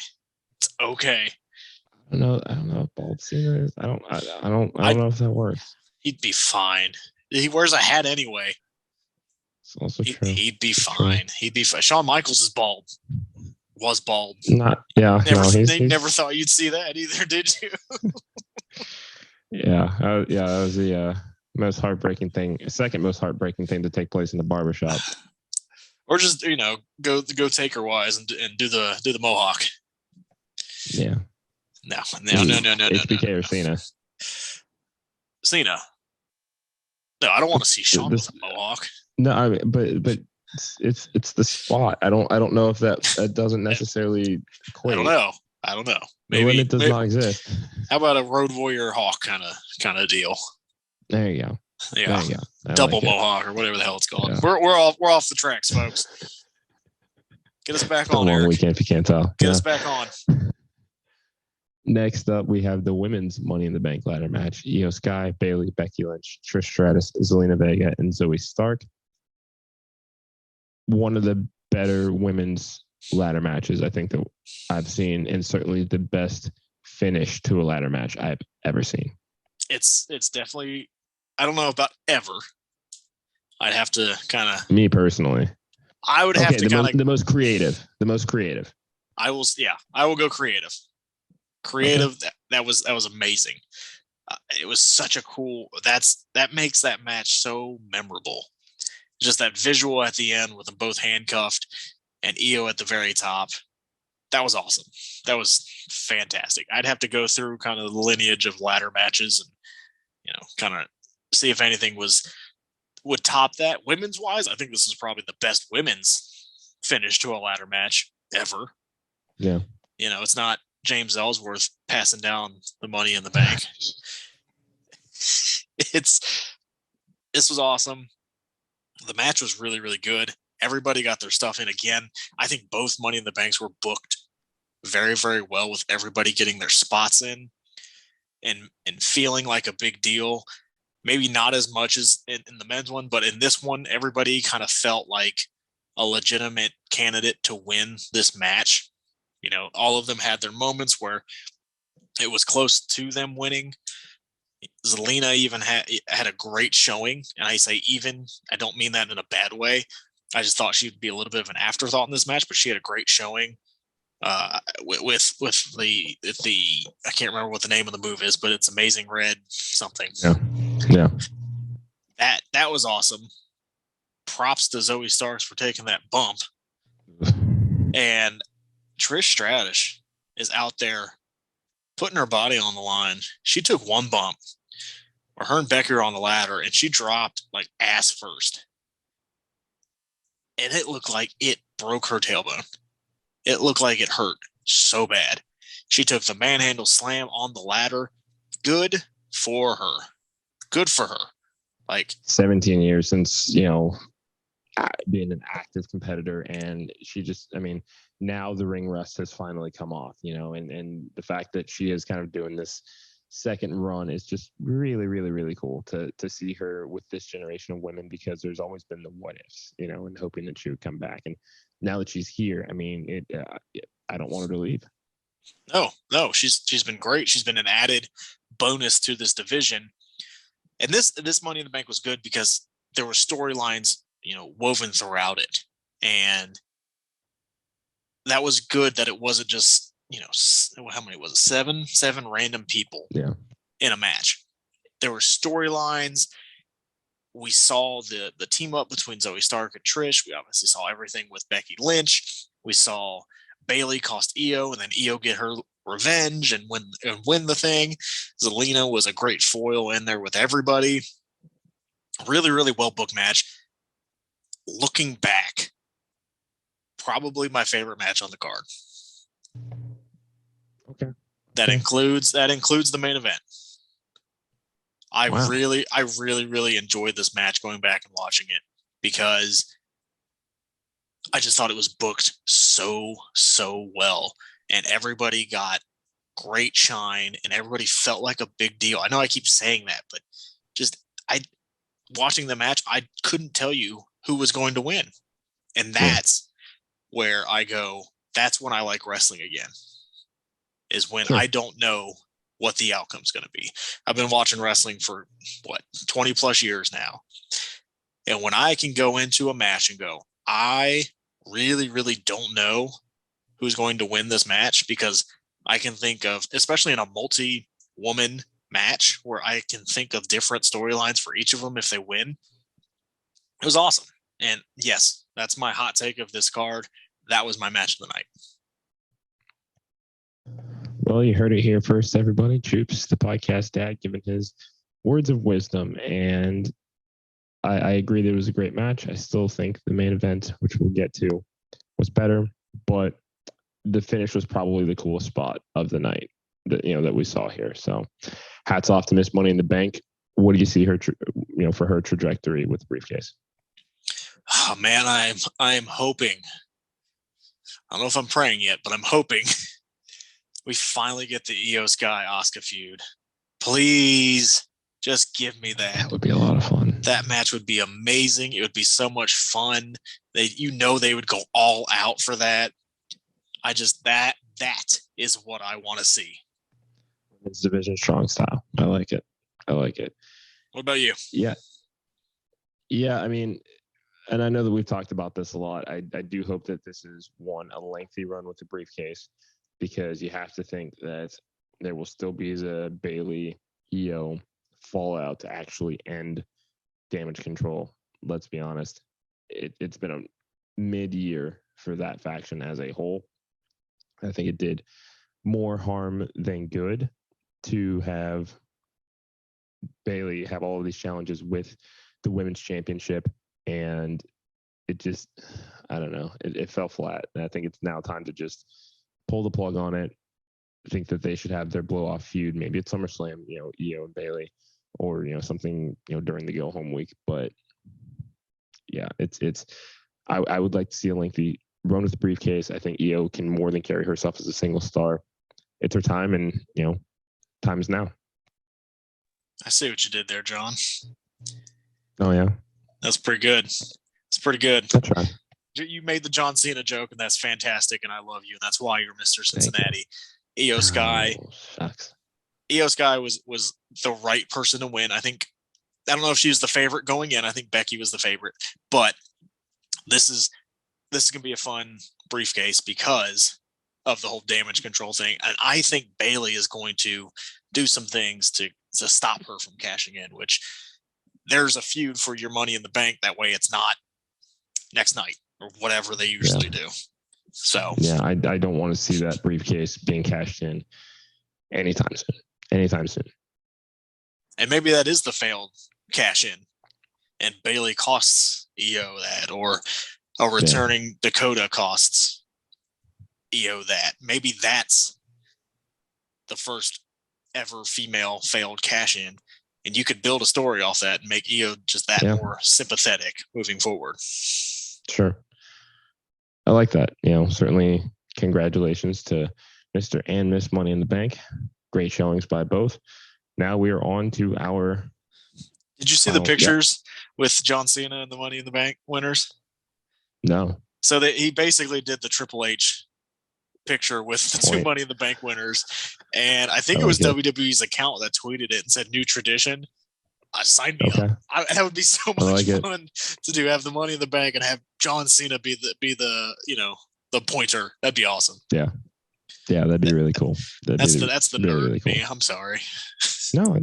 It's okay. I don't know if bald Cena is. I don't know if that works. He'd be fine. He wears a hat anyway. It's also true. He'd be fine. He'd be fine. Shawn Michaels is bald. Was bald. Never thought you'd see that either, did you? That was the most heartbreaking thing. Second most heartbreaking thing to take place in the barbershop. Or just go Taker wise and do the mohawk. Yeah. No. HBK or Cena? Cena. No, I don't want to see Shawn with a mohawk. No, but it's the spot. I don't know if that doesn't necessarily equate. I don't know. Maybe when it does not exist. How about a Road Warrior Hawk kind of deal? There you go. Yeah. There you go. Double mohawk or whatever the hell it's called. Yeah. We're off the tracks, folks. Get us back on, Eric. Weekend if you can't tell. Get us back on. Next up, we have the women's Money in the Bank ladder match. Io Sky, Bayley, Becky Lynch, Trish Stratus, Zelina Vega, and Zoe Stark. One of the better women's ladder matches I think that I've seen, and certainly the best finish to a ladder match I've ever seen. It's definitely, I don't know about ever. I'd have to kind of. Me personally. I would have to kind of. The most creative. The most creative. I will go creative. Creative. Okay. That was amazing. It was such a cool. That makes that match so memorable. Just that visual at the end with them both handcuffed and Io at the very top. That was awesome. That was fantastic. I'd have to go through kind of the lineage of ladder matches and, kind of see if anything would top that. Women's wise, I think this is probably the best women's finish to a ladder match ever. Yeah. It's not James Ellsworth passing down the Money in the Bank. This was awesome. The match was really, really good. Everybody got their stuff in again. I think both Money in the Banks were booked very, very well, with everybody getting their spots in and feeling like a big deal. Maybe not as much as in the men's one, but in this one, everybody kind of felt like a legitimate candidate to win this match. All of them had their moments where it was close to them winning. Zelina even had a great showing, and I say even, I don't mean that in a bad way. I just thought she'd be a little bit of an afterthought in this match, but she had a great showing. With the I can't remember what the name of the move is, but it's Amazing Red something. Yeah. That was awesome. Props to Zoe Starks for taking that bump. And Trish Stratus is out there putting her body on the line. She took one bump, or her and Becky are on the ladder, and she dropped like ass first. And it looked like it broke her tailbone. It looked like it hurt so bad. She took the manhandle slam on the ladder. Good for her. Good for her. Like 17 years since, being an active competitor, and she just, now the ring rust has finally come off, and the fact that she is kind of doing this second run is just really, really, really cool to see her with this generation of women, because there's always been the what ifs, and hoping that she would come back. And now that she's here, I don't want her to leave. No, she's been great. She's been an added bonus to this division. And this Money in the Bank was good because there were storylines, woven throughout it. And that was good that it wasn't just, how many was it? Seven random people in a match. There were storylines. We saw the team up between Zoe Stark and Trish. We obviously saw everything with Becky Lynch. We saw Bayley cost Io, and then Io get her revenge and win the thing. Zelina was a great foil in there with everybody. Really, really well booked match. Looking back, probably my favorite match on the card. Okay. That includes the main event. I really, really enjoyed this match going back and watching it, because I just thought it was booked so well, and everybody got great shine, and everybody felt like a big deal. I know I keep saying that, but watching the match, I couldn't tell you who was going to win. And that's where I go, that's when I like wrestling again, is when I don't know what the outcome's going to be. I've been watching wrestling for 20 plus years now. And when I can go into a match and go, I really, really don't know who's going to win this match, because I can think of, especially in a multi-woman match where I can think of different storylines for each of them if they win. It was awesome. And yes, that's my hot take of this card. That was my match of the night. Well, you heard it here first, everybody. Troops, the podcast dad, giving his words of wisdom. And I agree that it was a great match. I still think the main event, which we'll get to, was better, but the finish was probably the coolest spot of the night that we saw here. So hats off to Miss Money in the Bank. What do you see her, for her trajectory with the briefcase? Oh man, I'm hoping. I don't know if I'm praying yet, but I'm hoping we finally get the Io Sky Asuka feud. Please just give me that. That would be a lot of fun. That match would be amazing. It would be so much fun. They would go all out for that. That is what I want to see. It's division strong style. I like it. What about you? Yeah. I mean, and I know that we've talked about this a lot. I do hope that this is a lengthy run with the briefcase, because you have to think that there will still be the Bayley Io fallout to actually end Damage Control. Let's be honest. It's been a mid-year for that faction as a whole. I think it did more harm than good to have Bayley have all of these challenges with the women's championship, and it just, I don't know, it fell flat. And I think it's now time to just pull the plug on it. I think that they should have their blow-off feud, maybe at SummerSlam, Io and Bayley, or something during the go home week. But yeah, I would like to see a lengthy run with the briefcase. I think Io can more than carry herself as a single star. It's her time, and time is now. I see what you did there, John. Oh yeah, that's pretty good. It's pretty good. That's right. You made the John Cena joke, and that's fantastic, and I love you, and that's why you're Mr. Cincinnati. Io Sky. Shucks. Io Sky was the right person to win. I don't know if she was the favorite going in. I think Becky was the favorite, but this is gonna be a fun briefcase because of the whole Damage Control thing, and I think Bayley is going to do some things to stop her from cashing in. Which there's a feud for your Money in the Bank. That way, it's not next night or whatever they usually do. So yeah, I don't want to see that briefcase being cashed in anytime soon. And maybe that is the failed cash in, and Bayley costs Io that, or a returning Dakota costs Io that. Maybe that's the first ever female failed cash in, and you could build a story off that and make Io just that more sympathetic moving forward. Sure. I like that. Certainly congratulations to Mr. and Miss Money in the Bank. Great showings by both. Now we are on to our... Did you see the pictures with John Cena and the Money in the Bank winners? No. So he basically did the Triple H picture with the two Money in the Bank winners. And I think it was WWE's account that tweeted it and said, "New tradition." Sign me up. That would be so much fun to do. Have the Money in the Bank and have John Cena be the the pointer. That'd be awesome. Yeah, that'd be really cool. That's the nerd really cool. Me. I'm sorry. No,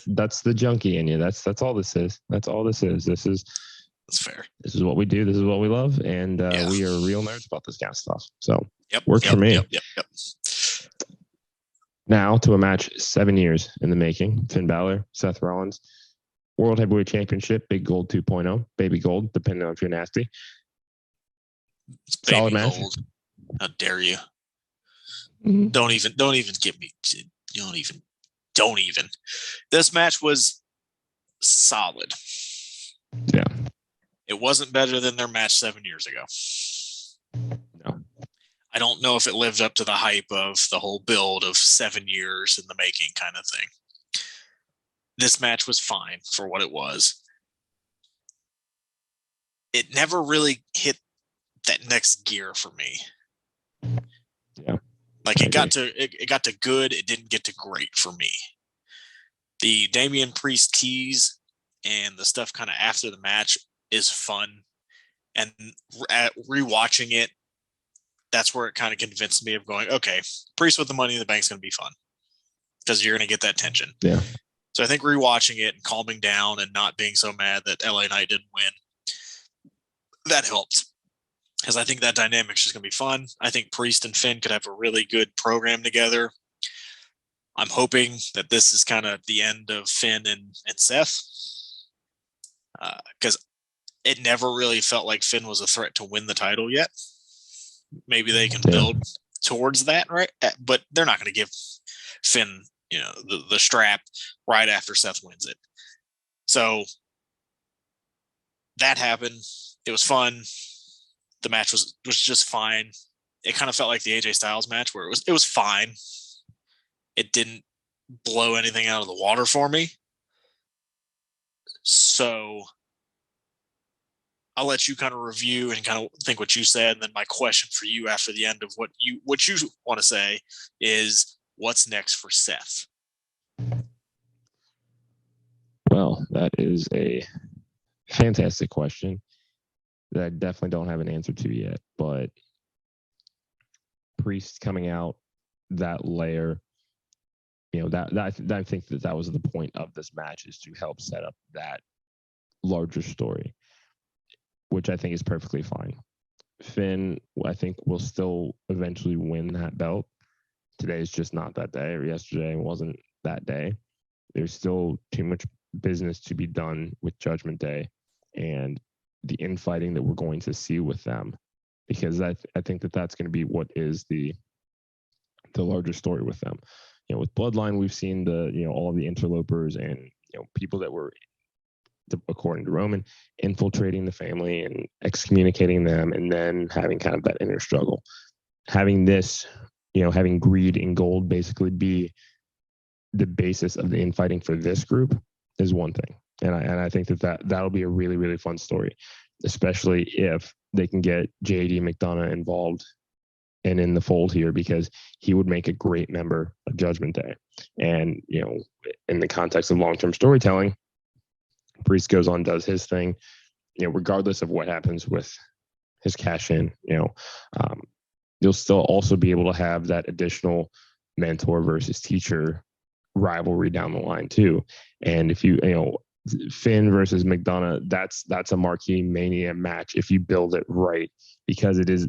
that's the junkie in you. That's all this is. That's all this is. That's fair. This is what we do. This is what we love, and we are real nerds about this kind of stuff. So works for me. Yep. Now to a match 7 years in the making. Finn Balor, Seth Rollins, World Heavyweight Championship, Big Gold 2.0, Baby Gold, depending on if you're nasty. Solid match. Gold. How dare you? Mm-hmm. Don't even get me. Don't even. This match was solid. Yeah. It wasn't better than their match 7 years ago. No. I don't know if it lived up to the hype of the whole build of 7 years in the making kind of thing. This match was fine for what it was. It never really hit that next gear for me. Yeah. Like it got to good, it didn't get to great for me. The Damian Priest tease and the stuff kind of after the match is fun. And rewatching it, that's where it kind of convinced me of going, okay, Priest with the Money in the Bank is going to be fun because you're going to get that tension. Yeah. So I think rewatching it and calming down and not being so mad that LA Knight didn't win, that helped. Because I think that dynamic's just going to be fun. I think Priest and Finn could have a really good program together. I'm hoping that this is kind of the end of Finn and Seth. Because it never really felt like Finn was a threat to win the title yet. Maybe they can build towards that, right? But they're not going to give Finn, the strap right after Seth wins it. So that happened. It was fun. The match was just fine. it kind of felt like the AJ Styles match where it was fine. It didn't blow anything out of the water for me. So I'll let you kind of review and kind of think what you said. And then my question for you after the end of what you want to say is, what's next for Seth? Well, that is a fantastic question that I definitely don't have an answer to yet. But Priest coming out, that layer, that I think that was the point of this match, is to help set up that larger story, which I think is perfectly fine. Finn, I think, will still eventually win that belt. Today is just not that day, or yesterday wasn't that day. There's still too much business to be done with Judgment Day and the infighting that we're going to see with them, because I think that that's going to be what is the larger story with them. With Bloodline, we've seen all the interlopers and people that were, according to Roman, infiltrating the family and excommunicating them, and then having kind of that inner struggle. Having this, having greed and gold basically be the basis of the infighting for this group is one thing. And I think that'll be a really, really fun story, especially if they can get JD McDonough involved and in the fold here, because he would make a great member of Judgment Day. And, in the context of long-term storytelling, Priest goes on, does his thing, regardless of what happens with his cash in, you'll still also be able to have that additional mentor versus teacher rivalry down the line too. And if Finn versus McDonough, that's a marquee Mania match if you build it right, because it is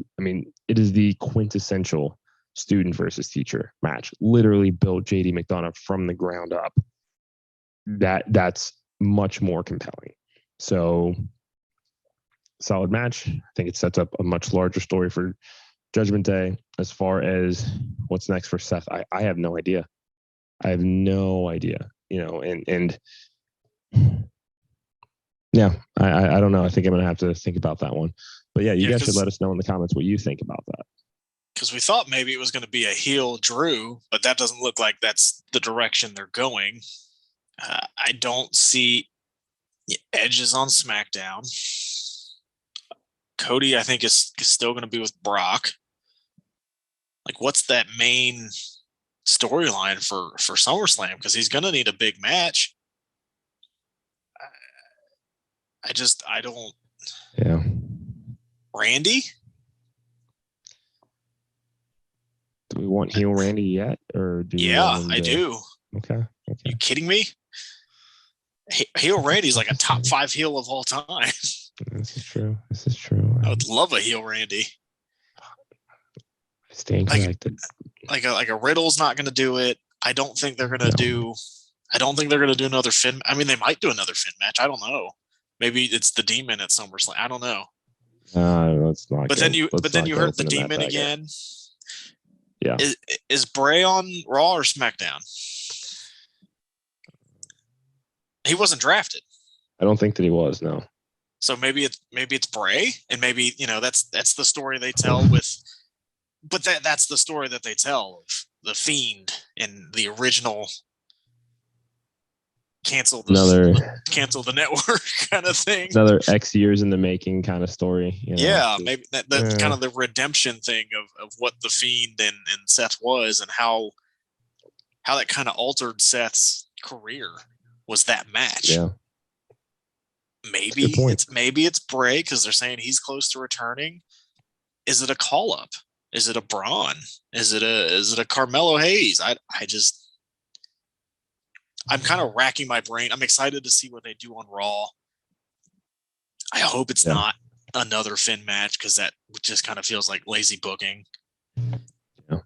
the quintessential student versus teacher match. Literally build JD McDonough from the ground up. That's much more compelling. So solid match. I think it sets up a much larger story for Judgment Day. As far as what's next for Seth, I have no idea. I have no idea. And yeah, I don't know. I think I'm gonna have to think about that one. But yeah, you guys should let us know in the comments what you think about that. Because we thought maybe it was going to be a heel Drew, but that doesn't look like that's the direction they're going. I don't see Edges on SmackDown. Cody, I think, is still going to be with Brock. Like, what's that main storyline for SummerSlam? Because he's going to need a big match. I don't. Yeah. Randy? Do we want heel Randy yet, or do you? Yeah, I do. Okay. You kidding me? Heel Randy's like a top 5 heel of all time. This is true. I would love a heel Randy. Staying connected. Like a Riddle's not going to do it. I don't think they're going to do. I don't think they're going to do another Finn. I mean, they might do another Finn match. I don't know. Maybe it's the Demon at SummerSlam. I don't know. Let's not. But then you heard the Demon again. Yeah. Is Bray on Raw or SmackDown? He wasn't drafted. I don't think that he was. No. So maybe it's Bray, and maybe that's the story they tell with. But that's the story that they tell of the Fiend in the original cancel the network kind of thing. Another X years in the making kind of story. Yeah, maybe that's kind of the redemption thing of what the Fiend and Seth was, and how that kind of altered Seth's career was that match. Yeah. Maybe it's Bray because they're saying he's close to returning. Is it a call up? Is it a Braun? Is it a Carmelo Hayes? I'm kind of racking my brain. I'm excited to see what they do on Raw. I hope it's not another Finn match, because that just kind of feels like lazy booking. Yeah.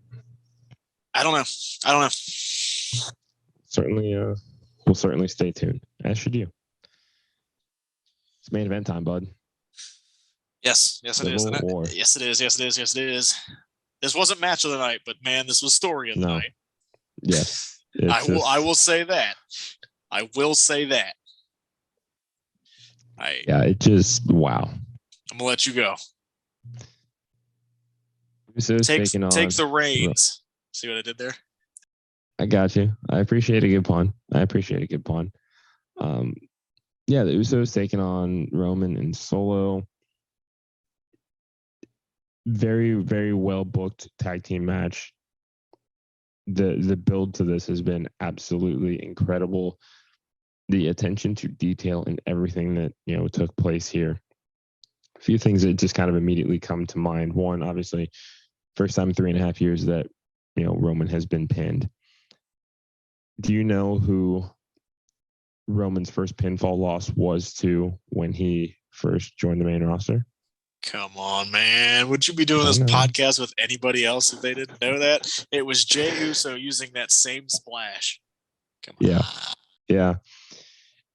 I don't know. Certainly, we'll certainly stay tuned, as should you. It's main event time, bud. Yes, it is. Yes, it is. This wasn't match of the night, but man, this was story of the night. Yes. I will say that. It just, wow. I'm gonna let you go. Usos taking on. Take the reins. See what I did there? I got you. I appreciate a good pun. Yeah, the Usos taking on Roman and Solo. Very, very well booked tag team match. The build to this has been absolutely incredible. The attention to detail and everything that took place here. A few things that just kind of immediately come to mind. One, obviously, first time in 3.5 years that Roman has been pinned. Do you know who Roman's first pinfall loss was to when he first joined the main roster? Come on, man. Would you be doing this podcast with anybody else if they didn't know that? It was Jey Uso using that same splash. Come on. Yeah.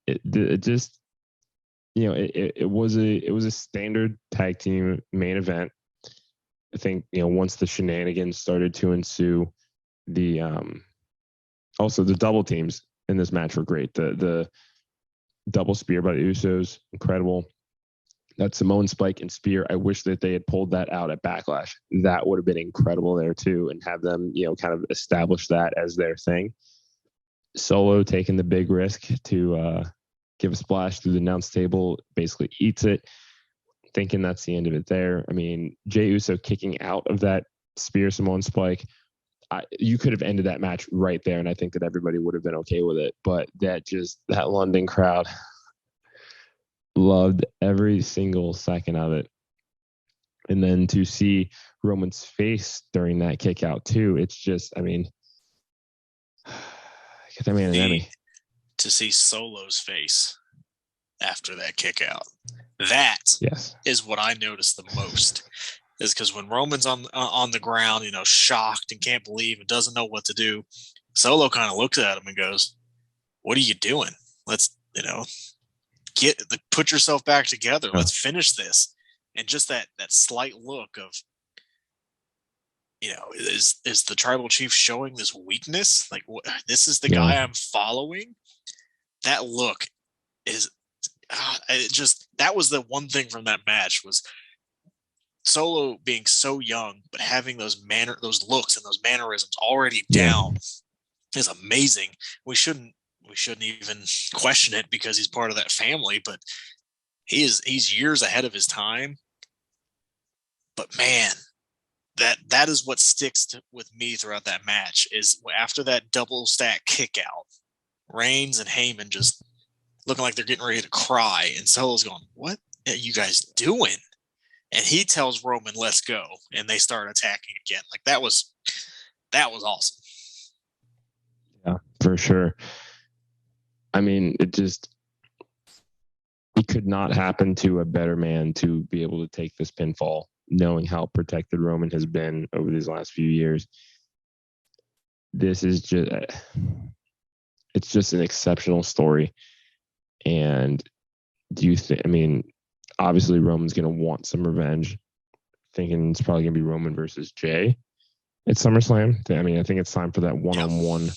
It just, it was a standard tag team main event. I think, once the shenanigans started to ensue, also the double teams in this match were great. The double spear by the Usos, incredible. That Samoan spike and spear, I wish that they had pulled that out at Backlash. That would have been incredible there too, and have them, kind of establish that as their thing. Solo taking the big risk to give a splash through the announce table, basically eats it, thinking that's the end of it there. I mean, Jey Uso kicking out of that spear Samoan spike, you could have ended that match right there, and I think that everybody would have been okay with it. But that London crowd loved every single second of it. And then to see Roman's face during that kick out too, it's just, I mean, get that man an Emmy. To see Solo's face after that kick out, that is what I noticed the most. Is because when Roman's on the ground, shocked and can't believe and doesn't know what to do, Solo kind of looks at him and goes, "What are you doing? Let's, put yourself back together. Let's finish this." And just that slight look of, is the tribal chief showing this weakness? Like, this is the guy I'm following? That look is that was the one thing from that match was Solo being so young, but having those looks and those mannerisms already down is amazing. We shouldn't even question it because he's part of that family, but he's years ahead of his time. But man, that is what sticks with me throughout that match is after that double stack kick out, Reigns and Heyman just looking like they're getting ready to cry, and Solo's going, "What are you guys doing?" And he tells Roman, "Let's go," and they start attacking again. Like that was awesome. Yeah, for sure. I mean, it could not happen to a better man to be able to take this pinfall, knowing how protected Roman has been over these last few years. This is it's just an exceptional story. And do you think, I mean, obviously Roman's going to want some revenge, thinking it's probably going to be Roman versus Jey at SummerSlam. I mean, I think it's time for that one-on-one,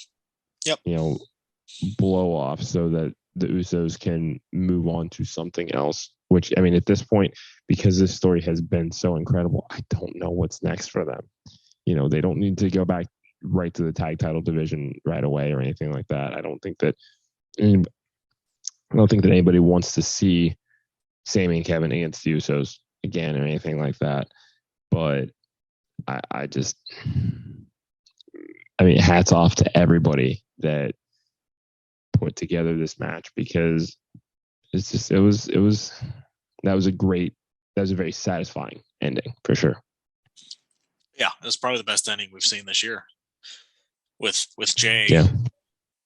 blow off so that the Usos can move on to something else, which, I mean, at this point, because this story has been so incredible, I don't know what's next for them. They don't need to go back right to the tag title division right away or anything like that. I don't think that anybody wants to see Sami and Kevin against the Usos again or anything like that. But I mean, hats off to everybody that put together this match, because that was a very satisfying ending for sure. Yeah, it's probably the best ending we've seen this year with Jey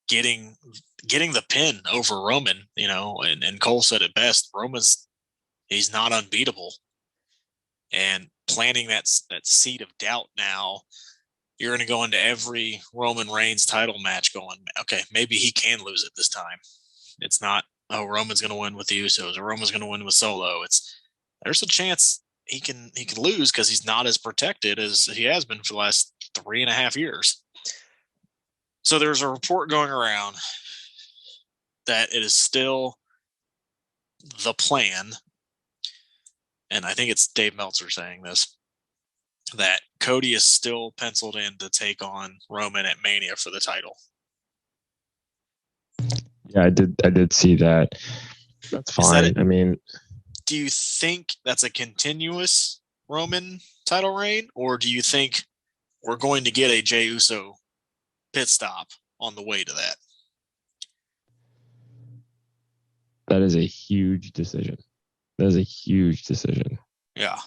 getting the pin over Roman, and Cole said it best. He's not unbeatable, and planting that seed of doubt now. You're going to go into every Roman Reigns title match going, okay, maybe he can lose it this time. It's not, oh, Roman's going to win with the Usos or Roman's going to win with Solo. There's a chance he can lose because he's not as protected as he has been for the last 3.5 years. So there's a report going around that it is still the plan, and I think it's Dave Meltzer saying this, that Cody is still penciled in to take on Roman at Mania for the title. Yeah, I did see that. That's fine. I mean, do you think that's a continuous Roman title reign, or do you think we're going to get a Jey Uso pit stop on the way to that? That is a huge decision. Yeah.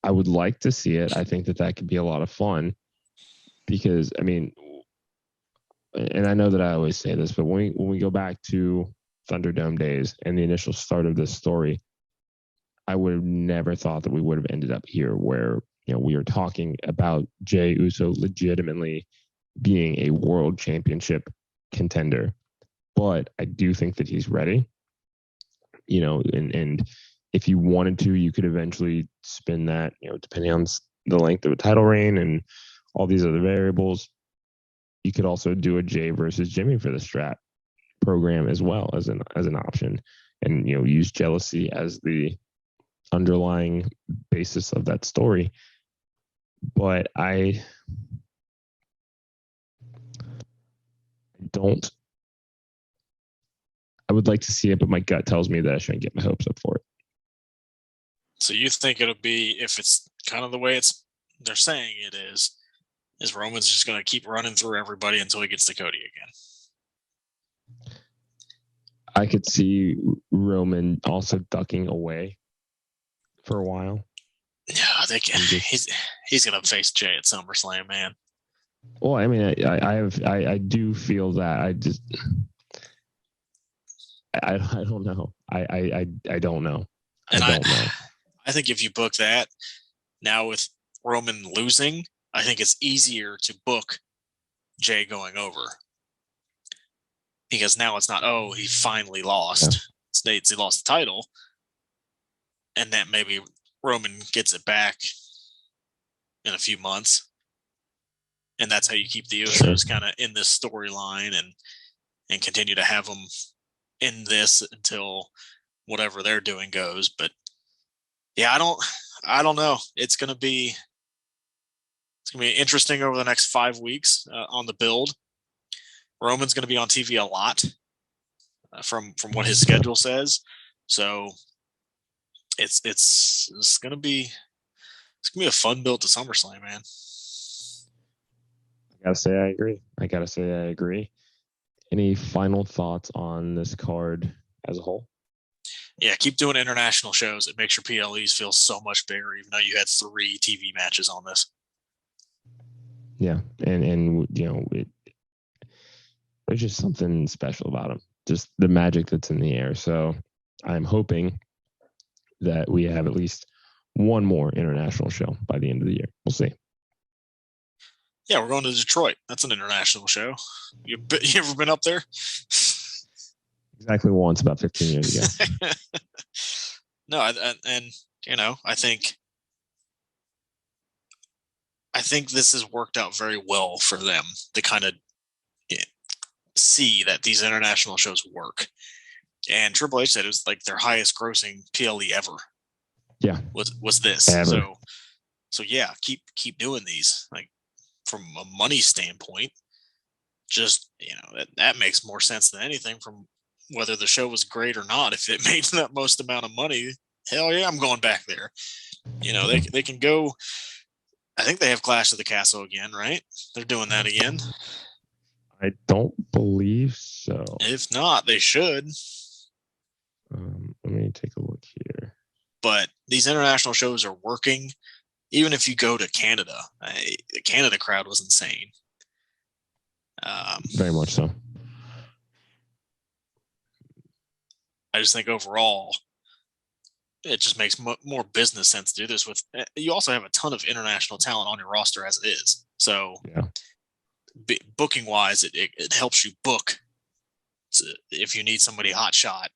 I would like to see it. I think that could be a lot of fun because, I mean, and I know that I always say this, but when we go back to Thunderdome days and the initial start of this story, I would have never thought that we would have ended up here where, we are talking about Jey Uso legitimately being a world championship contender. But I do think that he's ready, and if you wanted to, you could eventually spin that, depending on the length of a title reign and all these other variables. You could also do a Jey versus Jimmy for the Strat program as well as an option, and use jealousy as the underlying basis of that story. But I would like to see it, but my gut tells me that I shouldn't get my hopes up for it. So you think it'll be, if it's kind of the way they're saying it is Roman's just going to keep running through everybody until he gets to Cody again? I could see Roman also ducking away for a while. Yeah, I think he's going to face Jey at SummerSlam, man. Well, I mean, I do feel that. I don't know. I don't know. And I don't know. I think if you book that now with Roman losing, I think it's easier to book Jey going over, because now it's not, he finally lost. Yeah. States he lost the title, and that maybe Roman gets it back in a few months, and that's how you keep the Usos kind of in this storyline and continue to have them in this until whatever they're doing goes. But yeah, I don't know. It's gonna be interesting over the next 5 weeks on the build. Roman's gonna be on TV a lot from what his schedule says. So it's gonna be a fun build to SummerSlam, man. I gotta say I agree. Any final thoughts on this card as a whole? Yeah, keep doing international shows. It makes your PLEs feel so much bigger, even though you had 3 TV matches on this. Yeah, and there's just something special about them. Just the magic that's in the air. So I'm hoping that we have at least one more international show by the end of the year. We'll see. Yeah, we're going to Detroit. That's an international show. You ever been up there? Exactly once, about 15 years ago. No, I think this has worked out very well for them to kind of see that these international shows work. And Triple H said it was like their highest grossing PLE ever. Yeah, was this ever. So yeah, keep doing these. Like, from a money standpoint, just that makes more sense than anything from whether the show was great or not. If it made that most amount of money, hell yeah, I'm going back there. They can go. I think they have Clash of the Castle again, right? They're doing that again. I don't believe so. If not, they should. Let me take a look here. But these international shows are working. Even if you go to Canada, the Canada crowd was insane. Very much so. I just think overall, it just makes more business sense to do this with. You also have a ton of international talent on your roster as it is. So, yeah. Booking wise, it helps you book. So if you need somebody hot shot,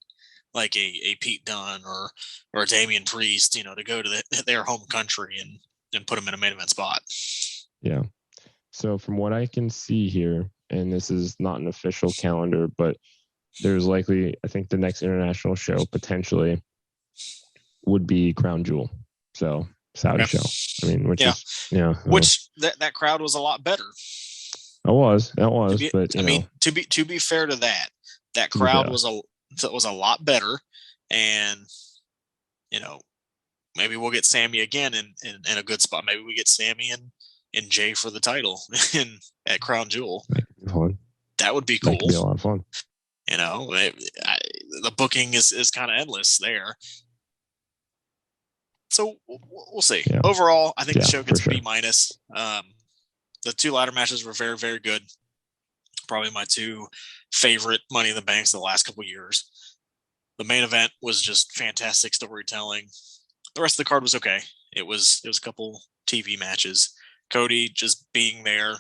like a Pete Dunne or a Damian Priest, to go to their home country and put them in a main event spot. Yeah. So from what I can see here, and this is not an official calendar, but there's likely, I think the next international show potentially would be Crown Jewel. So Saudi show. I mean, which is that crowd was a lot better. It was, but to be fair to that crowd was a lot better, and maybe we'll get Sammy again in a good spot. Maybe we get Sammy and Jay for the title at Crown Jewel. That would be cool. That could be a lot of fun. The booking is kind of endless there. So we'll see. Yeah. Overall, I think the show gets B-. The two ladder matches were very, very good. Probably my two favorite Money in the Banks the last couple of years. The main event was just fantastic storytelling. The rest of the card was okay. It was a couple TV matches. Cody just being there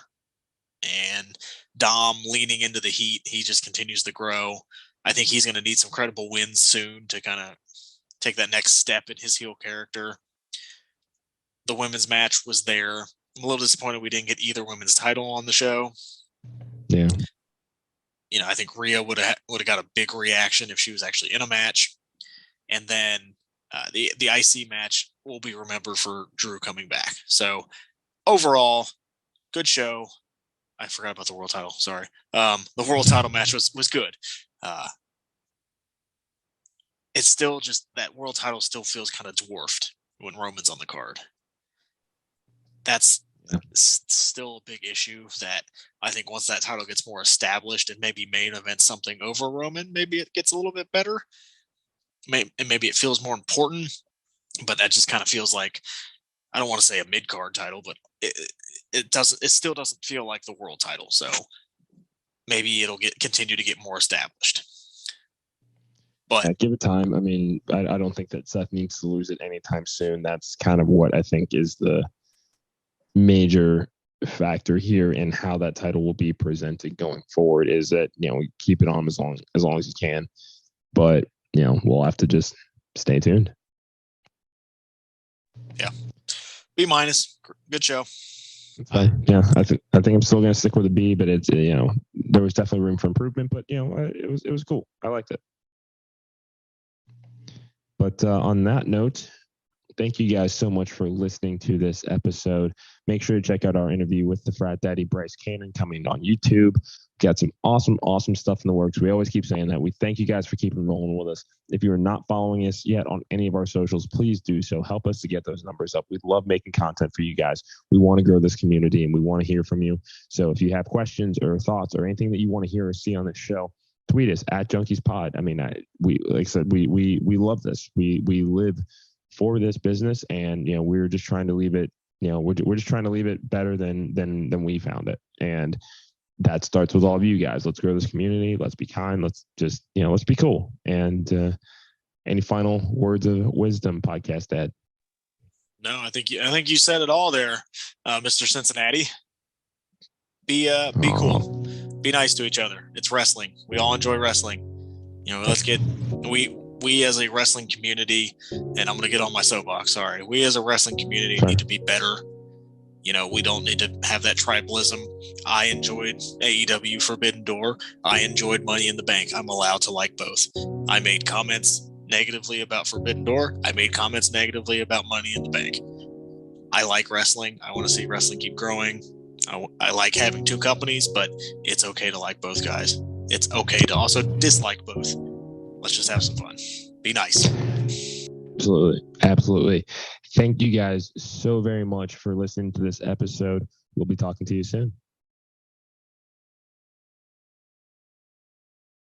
and Dom leaning into the heat. He just continues to grow. I think he's going to need some credible wins soon to kind of take that next step in his heel character. The women's match was there. I'm a little disappointed we didn't get either women's title on the show. Yeah. I think Rhea would have got a big reaction if she was actually in a match. And then the IC match will be remembered for Drew coming back. So overall, good show. I forgot about the world title. Sorry. The world title match was good. It's still just that world title still feels kind of dwarfed when Roman's on the card. That's still a big issue that I think once that title gets more established and maybe main event something over Roman, maybe it gets a little bit better. And maybe it feels more important, but that just kind of feels like, I don't want to say a mid-card title, but it still doesn't feel like the world title. So maybe it'll continue to get more established. But give it time. I mean, I don't think that Seth needs to lose it anytime soon. That's kind of what I think is the major factor here in how that title will be presented going forward, is that, keep it on as long as you can. But, we'll have to just stay tuned. Yeah. B-. Good show. Yeah, I think I'm still going to stick with a B, but it's, there was definitely room for improvement, but, it was cool. I liked it. But on that note, thank you guys so much for listening to this episode. Make sure to check out our interview with the frat daddy, Bryce Cannon, coming on YouTube. Got some awesome stuff in the works. We always keep saying that. We thank you guys for keeping rolling with us. If you are not following us yet on any of our socials, please do so. Help us to get those numbers up. We love making content for you guys. We want to grow this community, and we want to hear from you. So if you have questions or thoughts or anything that you want to hear or see on this show, tweet us at Junkies Pod. I mean, we love this. We live for this business, and we're just trying to leave it. We're just trying to leave it better than we found it, and that starts with all of you guys. Let's grow this community. Let's be kind. Let's just let's be cool. And any final words of wisdom, podcast dad? No, I think you said it all there, Mr. Cincinnati. Be cool. Be nice to each other. It's wrestling. We all enjoy wrestling. Let's get we as a wrestling community, and I'm going to get on my soapbox. Sorry. We as a wrestling community need to be better. We don't need to have that tribalism. I enjoyed AEW Forbidden Door. I enjoyed Money in the Bank. I'm allowed to like both. I made comments negatively about Forbidden Door. I made comments negatively about Money in the Bank. I like wrestling. I want to see wrestling keep growing. I like having two companies, but it's okay to like both guys. It's okay to also dislike both. Let's just have some fun. Be nice. Absolutely. Thank you guys so very much for listening to this episode. We'll be talking to you soon.